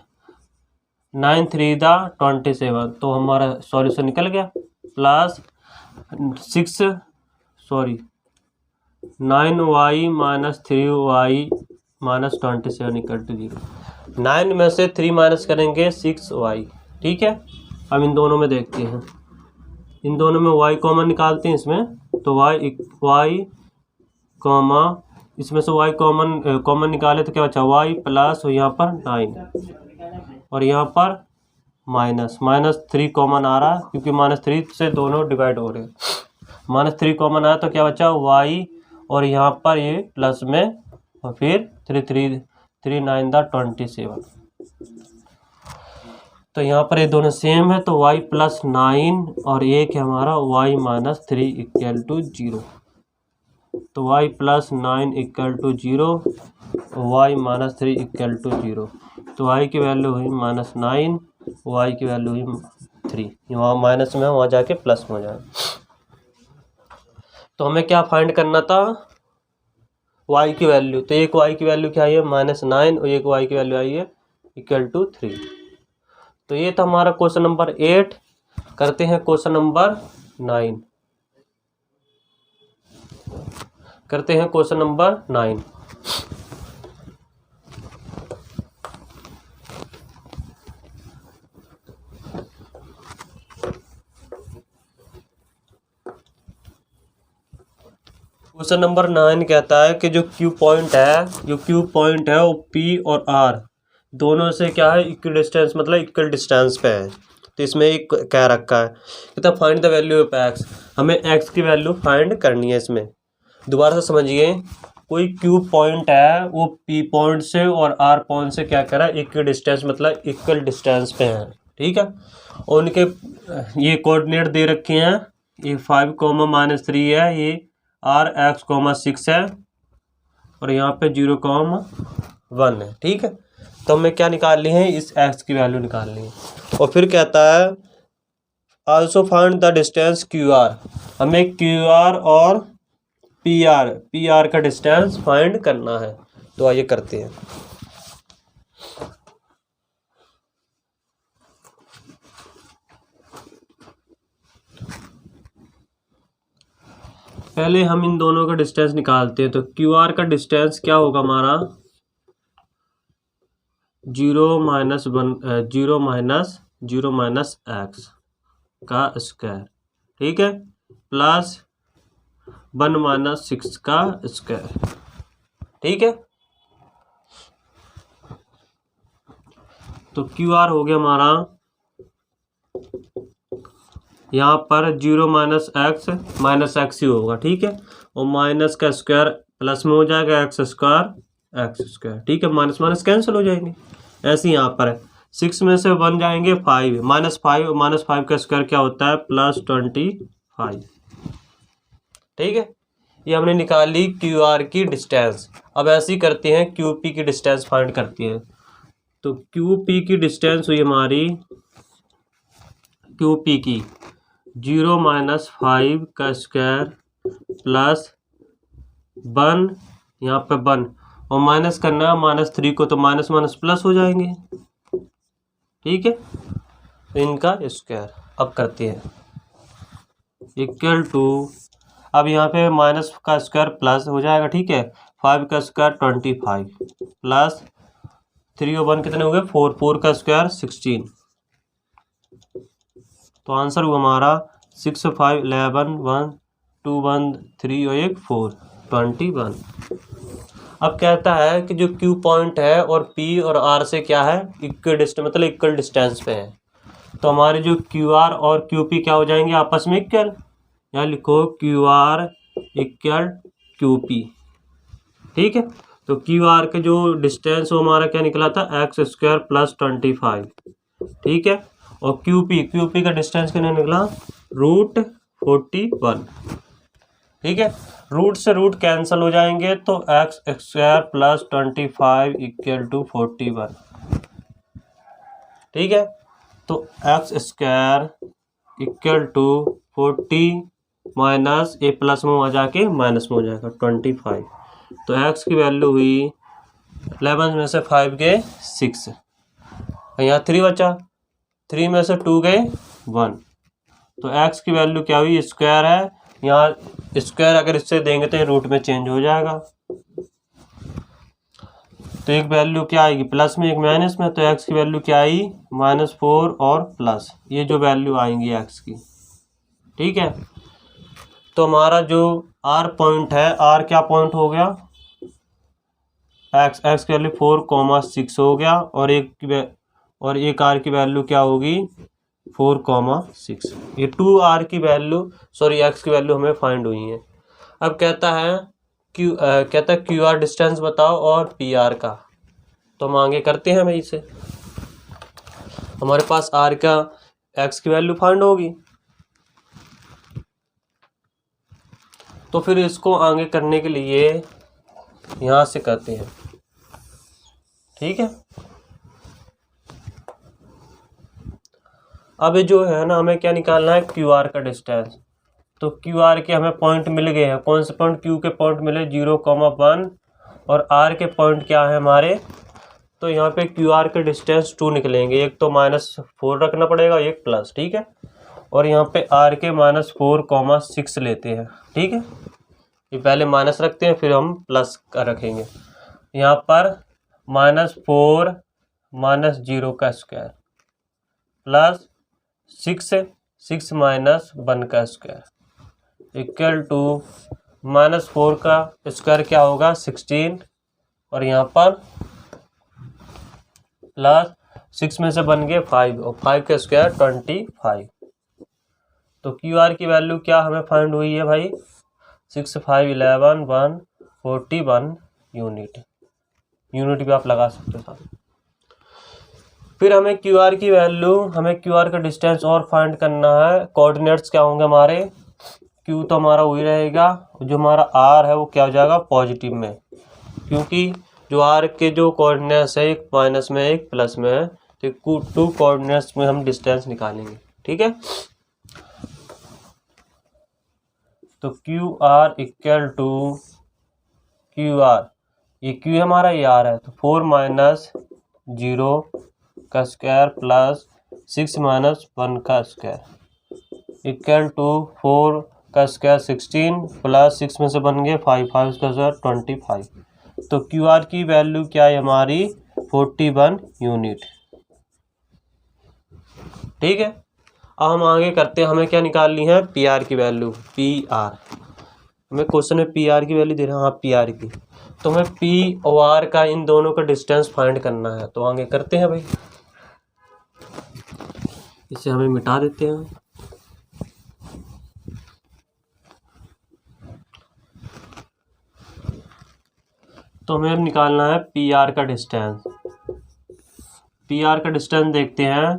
9 × 3 = 27, तो हमारा सॉल्यूशन निकल गया। Plus 9y - 3y - 27 = 0। 9 में से 3 माइनस करेंगे 6y, ठीक है। अब इन दोनों में देखते हैं, इन दोनों में y कॉमन निकालते हैं इसमें, तो y कॉमा इसमें से y कॉमन निकाले तो क्या बचा, y प्लस यहाँ पर 9 और यहाँ पर -3 कॉमन आ रहा है, क्योंकि -3 से दोनों डिवाइड हो रहे हैं। -3 कॉमन आया तो क्या बचा y, और यहाँ पर ये प्लस में, और फिर 3 9 = 27। तो यहाँ पर ये दोनों सेम है, तो y + 9 और एक है हमारा y - 3 = 0। तो y + 9 = 0, y - 3 = 0। तो y की वैल्यू हुई -9, y की वैल्यू हुई 3। वहाँ माइनस में वहाँ जाके प्लस में हो जाए। तो हमें क्या फाइंड करना था, y की वैल्यू। तो एक y की वैल्यू क्या आई है -9 और एक y की वैल्यू आई है = 3। तो ये था हमारा क्वेश्चन नंबर 8। करते हैं क्वेश्चन नंबर 9। करते हैं क्वेश्चन नंबर 9। क्वेश्चन नंबर 9 कहता है कि जो क्यू पॉइंट है वो P और R दोनों से क्या है, इक्वल डिस्टेंस, मतलब इक्वल डिस्टेंस पे है। तो इसमें एक क्या रखा है, कहता find the value of x, हमें एक्स की वैल्यू फाइंड करनी है। इसमें दोबारा से समझिए, कोई क्यू पॉइंट है, वो पी पॉइंट से और आर पॉइंट से क्या करा, इक्वल डिस्टेंस, मतलब इक्वल डिस्टेंस पे है, ठीक है। और उनके ये कोऑर्डिनेट दे रखे हैं, ये 5, -3 है, ये r(x,6) है, और यहाँ पे 0,1 है, ठीक है। तो हमें क्या निकालनी है, इस x की वैल्यू निकालनी है। और फिर कहता है also find the distance QR, हमें QR और PR का डिस्टेंस फाइंड करना है। तो आइए करते हैं। पहले हम इन दोनों का डिस्टेंस निकालते हैं। तो QR का डिस्टेंस क्या होगा हमारा, 0 - x का स्क्वायर, ठीक है, प्लस 1 - 6 का स्क्वायर, ठीक है। तो QR हो गया हमारा यहाँ पर 0 - x ही होगा, ठीक है। और माइनस का स्क्वायर प्लस में हो जाएगा, x², ठीक है। माइनस माइनस कैंसिल हो जाएंगे। ऐसे ही यहाँ पर है, 6 में से 1 जाएंगे 5, -5 का स्क्वायर क्या होता है, +25, ठीक है। ये हमने निकाल ली QR की डिस्टेंस। अब ऐसे ही करते हैं, QP की डिस्टेंस फाइंड करती है। तो QP की डिस्टेंस हुई हमारी, QP की 0 - 5 का स्क्वायर प्लस 1, यहाँ पे 1, और माइनस करना है -3 को, तो माइनस माइनस प्लस हो जाएंगे, ठीक है। इनका स्क्वायर अब करते हैं इक्वल टू, अब यहाँ पे माइनस का स्क्वायर प्लस हो जाएगा, ठीक है। 5 का स्क्वायर 25 प्लस 3 और 1 कितने हो गए, 4, 4 का स्क्वायर 16। तो आंसर हुआ हमारा 6, 5, 11, 1, 2, 1, 3 और 1, 4, 21। अब कहता है कि जो Q पॉइंट है और P और R से क्या है, इक्वल डिस्टेंस, मतलब इक्वल डिस्टेंस पे है। तो हमारे जो QR और QP क्या हो जाएंगे, आपस में इक्वल। यहाँ लिखो QR इक्वल QP, ठीक है। तो QR के जो डिस्टेंस वो हमारा क्या निकला था, x² + 25, ठीक है। और QP का डिस्टेंस कितना निकला, √41, ठीक है। रूट से रूट कैंसिल हो जाएंगे, तो x² + 25 = 41, ठीक है। तो x² = 40 माइनस ए प्लस में आ जाके माइनस में हो जाएगा 25। तो x की वैल्यू हुई 11 में से 5 गए 6, यहाँ 3 बचा, 3 में से 2 गए 1। तो x की वैल्यू क्या हुई, स्क्वायर है, यहाँ स्क्वायर अगर इससे देंगे तो ये रूट में चेंज हो जाएगा। तो एक वैल्यू क्या आएगी, प्लस में, एक माइनस में। तो x की वैल्यू क्या आई, -4 और प्लस, ये जो वैल्यू आएंगी x की, ठीक है। तो हमारा जो R पॉइंट है, R क्या पॉइंट हो गया, x की वैल्यू 4,6 हो गया, और एक R की वैल्यू क्या होगी, 4,6। ये 2R की वैल्यू, सॉरी x की वैल्यू हमें फाइंड हुई है। अब कहता है QR डिस्टेंस बताओ और PR का। तो हम आगे करते हैं भाई से, हमारे पास R का x की वैल्यू फाइंड होगी, तो फिर इसको आगे करने के लिए यहाँ से करते हैं, ठीक है। अब जो है ना, हमें क्या निकालना है, QR का डिस्टेंस। तो QR के हमें पॉइंट मिल गए हैं, कौन से पॉइंट, Q के पॉइंट मिले 0,1, और R के पॉइंट क्या है हमारे। तो यहाँ पे QR के डिस्टेंस 2 निकलेंगे, एक तो -4 रखना पड़ेगा, एक प्लस, ठीक है। और यहाँ पे R के -4,6 लेते हैं, ठीक है। ये पहले माइनस रखते हैं, फिर हम प्लस का रखेंगे। यहाँ पर -4 - 0 का स्क्वायर प्लस 6 - 1 का स्क्वायर इक्वल टू -4 का स्क्वायर क्या होगा, 16, और यहाँ पर प्लस 6 में से बन गए 5 और 5 का स्क्वायर 25। तो क्यू आर की वैल्यू क्या हमें फाइंड हुई है भाई 6 5 11 141 यूनिट भी आप लगा सकते हो साथ। फिर हमें क्यू आर की वैल्यू हमें क्यू आर का डिस्टेंस और फाइंड करना है। कोऑर्डिनेट्स क्या होंगे हमारे क्यू तो हमारा वही रहेगा, जो हमारा आर है वो क्या हो जाएगा पॉजिटिव में, क्योंकि जो आर के जो कोऑर्डिनेट्स है एक माइनस में एक प्लस में है, तो 2 कोऑर्डिनेट्स में हम डिस्टेंस निकालेंगे। ठीक है, तो Q R equal to Q R, ये क्यू हमारा ये आर है, तो 4 माइनस 0 का स्क्वायर प्लस 6 माइनस 1 का स्क्वायर इक्वल टू 4 का स्क्वायर 16 प्लस 6 में से बन गए 5 5 का स्क्वायर 25। तो क्यू आर की वैल्यू क्या है हमारी 41 यूनिट। ठीक है, अब हम आगे करते हैं, हमें क्या निकालनी है पी आर की वैल्यू। पी आर हमें क्वेश्चन में पी आर की वैल्यू दे रहे हैं, हाँ पी आर की, तो हमें पी और आर का इन दोनों का डिस्टेंस फाइंड करना है। तो आगे करते हैं भाई, इसे हमें मिटा देते हैं। तो हमें निकालना है पी आर का डिस्टेंस। पी आर का डिस्टेंस देखते हैं,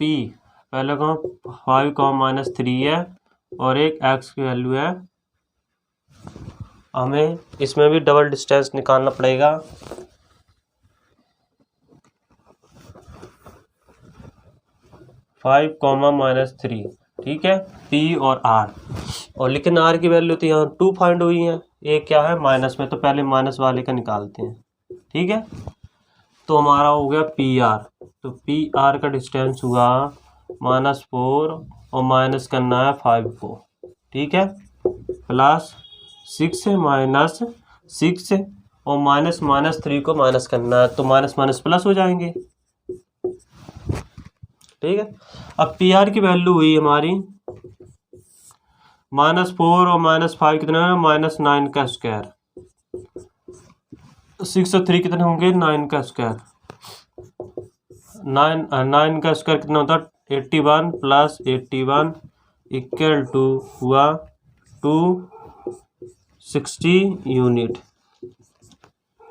पी पहले को 5 - 3 है और एक एक्स की वैल्यू है, हमें इसमें भी डबल डिस्टेंस निकालना पड़ेगा। -3, ठीक है, पी और आर, और लेकिन आर की वैल्यू तो यहाँ 2 फाइंड हुई है, ये क्या है माइनस में, तो पहले माइनस वाले का निकालते हैं। ठीक है, तो हमारा हो गया पी आर, तो पी आर का डिस्टेंस हुआ -4 और माइनस करना है 5 को। ठीक है, प्लस 6 -6 और -3 को माइनस करना है, तो माइनस माइनस प्लस हो जाएंगे। ठीक है, अब पी आर की वैल्यू हुई हमारी -4 और -5 कितना है -9 का स्क्वायर, 6 और 3 कितने होंगे 9 का स्क्वायर, 9 का स्क्वायर कितना होता है 81 प्लस 81 इक्वल टू हुआ 260 यूनिट।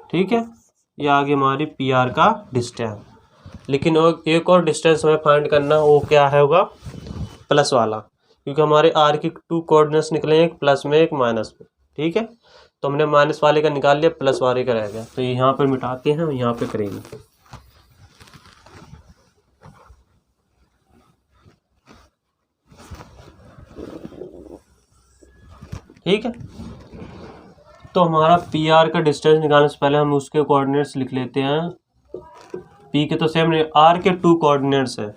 ठीक है, ये आगे हमारी पी आर का डिस्टेंस। लेकिन एक और डिस्टेंस हमें फाइंड करना, वो क्या है होगा प्लस वाला, क्योंकि हमारे आर की 2 कोऑर्डिनेट्स निकले, एक प्लस में एक माइनस में। ठीक है, तो हमने माइनस वाले का निकाल लिया, प्लस वाले का रह गया, तो यहाँ पर मिटाते हैं, यहाँ पे करेंगे। ठीक है, तो हमारा पी आर का डिस्टेंस निकालने से पहले हम उसके कोऑर्डिनेट्स लिख लेते हैं। पी के तो सेम, आर के 2 कोऑर्डिनेट्स है,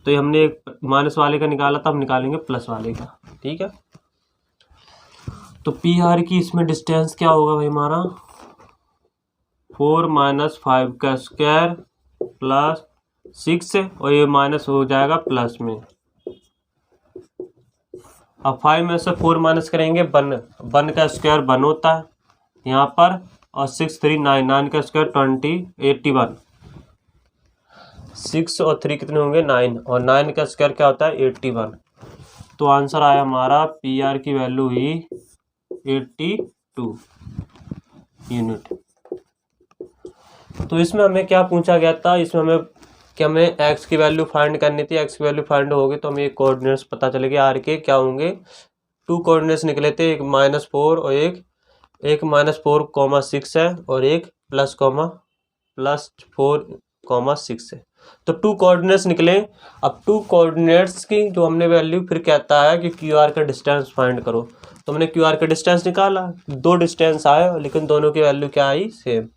तो ये हमने एक माइनस वाले का निकाला था, हम निकालेंगे प्लस वाले का। ठीक है, तो पी आर की इसमें डिस्टेंस क्या होगा भाई हमारा 4 - 5 का स्क्वायर प्लस 6 और ये माइनस हो जाएगा प्लस में। अब 5 में से 4 माइनस करेंगे 1 का स्क्वायर 1 होता है यहाँ पर, और 6 3 9 का स्क्वायर 81, 6 और 3 कितने होंगे 9, और 9 का स्क्वायर क्या होता है 81। तो आंसर आया हमारा पी आर की वैल्यू हुई 82 यूनिट। तो इसमें हमें क्या पूछा गया था, इसमें हमें कि हमें एक्स की वैल्यू फाइंड करनी थी। एक्स की वैल्यू फाइंड होगी तो हमें कोऑर्डिनेट्स पता चलेगी आर के क्या होंगे, 2 कोऑर्डिनेट्स निकले थे, एक -4 और एक -4, 6 है, और एक +4, 6 है। तो 2 कोऑर्डिनेट्स निकले। अब 2 कोऑर्डिनेट्स की जो हमने वैल्यू, फिर कहता है कि क्यू आर का डिस्टेंस फाइंड करो, तो हमने क्यू आर का डिस्टेंस निकाला, 2 डिस्टेंस आए, लेकिन दोनों की वैल्यू क्या आई सेम।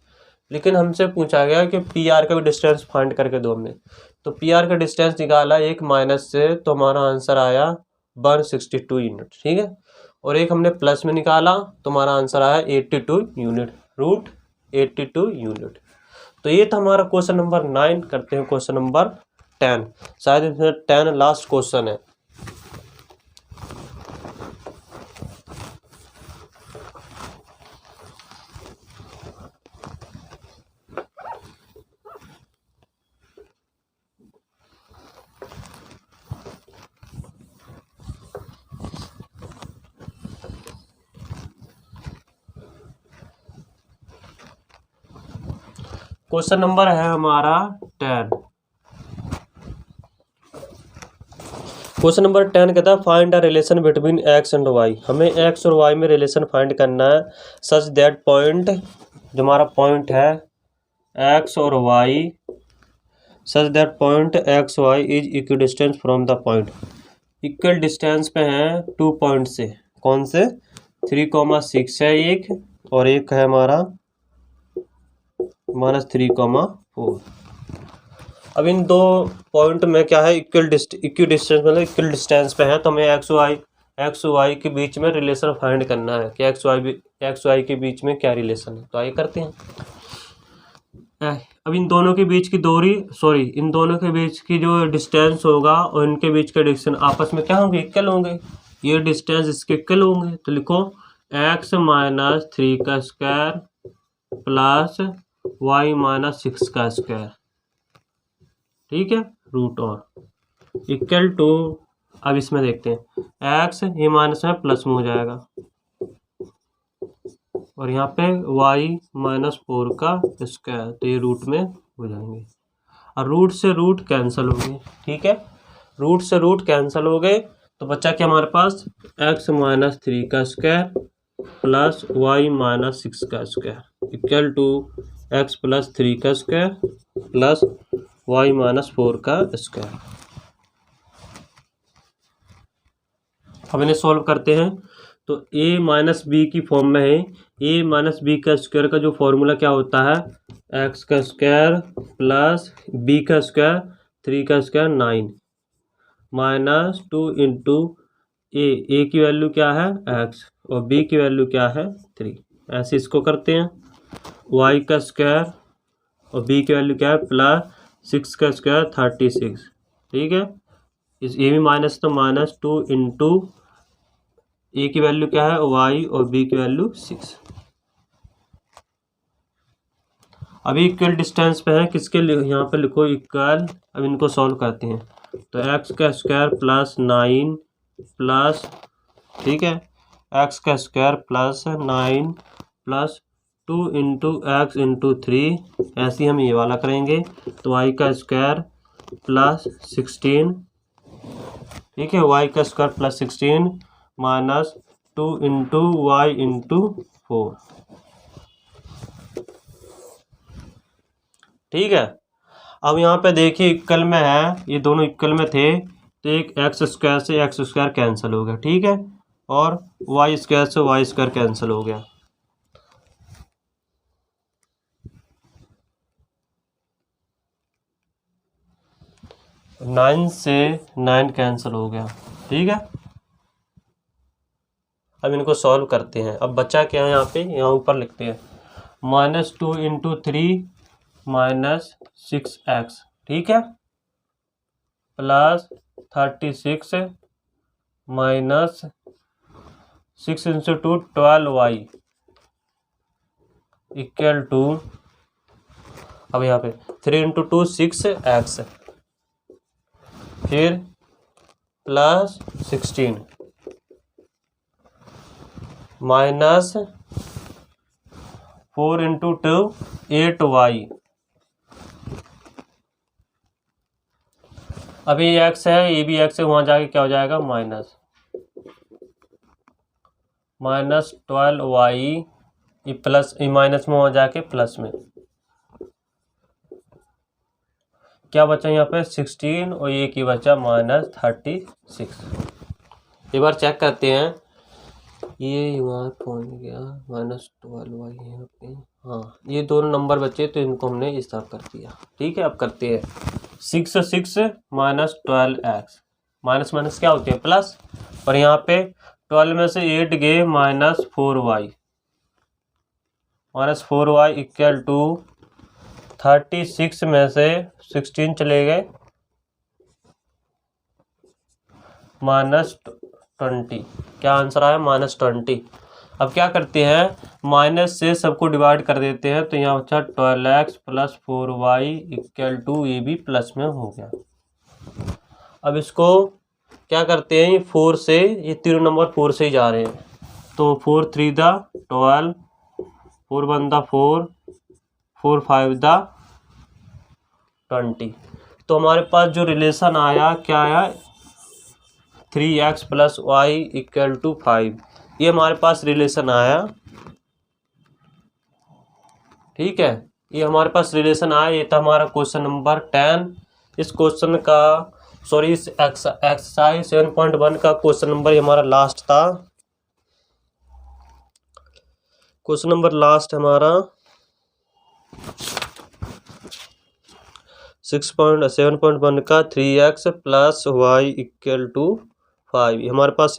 लेकिन हमसे पूछा गया कि पी आर का भी डिस्टेंस फाइंड करके दो हमने, तो पी आर का डिस्टेंस निकाला एक माइनस से, तो हमारा आंसर आया 162 यूनिट। ठीक है, और एक हमने प्लस में निकाला, तो हमारा आंसर आया 82 यूनिट, √82 यूनिट। तो ये था हमारा क्वेश्चन नंबर 9। करते हैं क्वेश्चन नंबर 10, शायद इसमें 10 लास्ट क्वेश्चन है। क्वेश्चन नंबर है हमारा 10। क्वेश्चन नंबर 10 कहता है find a relation between x and y. हमें एक्स और वाई में रिलेशन फाइंड करना है सच दैट पॉइंट, जो हमारा पॉइंट है एक्स और y, such that point x y is equal distance from the point. Equal distance पे हैं 2 पॉइंट से। कौन से? 3,6 है एक, और एक है हमारा -3,4। अब इन दो पॉइंट में क्या है, इक्वल डिस्टेंस मतलब इक्वल डिस्टेंस पे है, तो हमें एक्स वाई के बीच में रिलेशन फाइंड करना है कि एक्स वाई के बीच में क्या रिलेशन है। तो आइए करते हैं। अब इन दोनों के बीच की इन दोनों के बीच की जो डिस्टेंस होगा और इनके बीच के डिस्टेंस आपस में क्या होंगे, इक्वल होंगे। ये डिस्टेंस इसके इक्वल होंगे, तो लिखो x - 3 का स्क्वायर प्लस y - 6 का स्क्वायर, ठीक है, रूट और इक्वल टू। अब इसमें देखते हैं x ये माइनस में प्लस में हो जाएगा, और यहाँ पे y -4 का स्क्वायर, तो ये रूट में हो जाएंगे, और रूट से रूट कैंसिल हो गए, ठीक है। रूट से रूट कैंसिल हो गए, तो बच्चा क्या हमारे पास x - 3 का स्क्वायर प्लस y - 6 का स्क्वायर इक्वल टू x + 3 का स्क्वायर प्लस y - 4 का स्क्वायर। अब इन्हें सॉल्व करते हैं, तो a - b की फॉर्म में है। a - b का स्क्वायर का जो फॉर्मूला क्या होता है, x का स्क्वायर प्लस b का स्क्वायर 3 का स्क्वायर 9 -2 इंटू a की वैल्यू क्या है x और b की वैल्यू क्या है 3। ऐसे इसको करते हैं, y का स्क्वायर और b की वैल्यू क्या है प्लस 6 का स्क्वायर 36, ठीक है। इस ये भी माइनस, तो -2 इंटू ए की वैल्यू क्या है y और b की वैल्यू 6। अभी इक्वल डिस्टेंस पे है, किसके लिए यहाँ पे लिखो इक्वल। अब इनको सॉल्व करते हैं, तो x का स्क्वायर प्लस 9 प्लस, ठीक है, x का square plus 9 plus 2 into x into 3, ऐसे ही हम ये वाला करेंगे, तो y का स्क्वायर प्लस 16, ठीक है, y का square plus 16 -2 into y into 4, ठीक है। अब यहाँ पे देखिए इक्वल में है, ये दोनों इक्वल में थे, तो एक एक्स स्क्वायर से एक्स स्क्वायर कैंसिल हो गया, ठीक है, और वाई स्क्वायर से वाई स्क्वायर कैंसिल हो गया। नाइन से 9 कैंसिल हो गया, ठीक है। अब इनको सॉल्व करते हैं। अब बच्चा क्या है यहाँ पे, यहाँ ऊपर लिखते हैं -2 इंटू 3 -6x, ठीक है, plus 36 -6 into 2 12y equal to, अब यहाँ पे 3 इंटू 2 6x, फिर प्लस 16 माइनस 4 इंटू 2 8y। अभी ये x है, ये भी x है, वहाँ जाके क्या हो जाएगा -12y, ये प्लस, ये माइनस में हो जाके प्लस में क्या बचा यहाँ पे 16, और ये की बचा -36। एक बार चेक करते हैं, ये वहाँ पहुँच गया -12y यहाँ पे, हाँ ये दोनों नंबर बचे, तो इनको हमने इस तरफ कर दिया, ठीक है। अब करते हैं 6 -12x, माइनस माइनस क्या होते हैं प्लस, और यहाँ पे 12 में से 8 गए -4y इक्वल टू 36 में से 16 चले गए -20, क्या आंसर आया -20। अब क्या करते हैं, माइनस से सबको डिवाइड कर देते हैं, तो यहाँ बचा 12x + 4y इक्वल टू, ये भी प्लस में हो गया। अब इसको क्या करते हैं, 4 से, ये तीनों नंबर 4 से ही जा रहे हैं, तो 4 3 दा 12, 4 1 दा 4, 4 5 दा 20। तो हमारे पास जो रिलेशन आया क्या आया, 3x + y = 5, ये हमारे पास रिलेशन आया। ठीक है, ये हमारे पास रिलेशन आया। ये था हमारा क्वेश्चन नंबर 10। इस क्वेश्चन का इस एक्सरसाइज 7.1 का क्वेश्चन नंबर हमारा लास्ट था। क्वेश्चन नंबर लास्ट हमारा 7.1 का 3x + y = 5 हमारे पास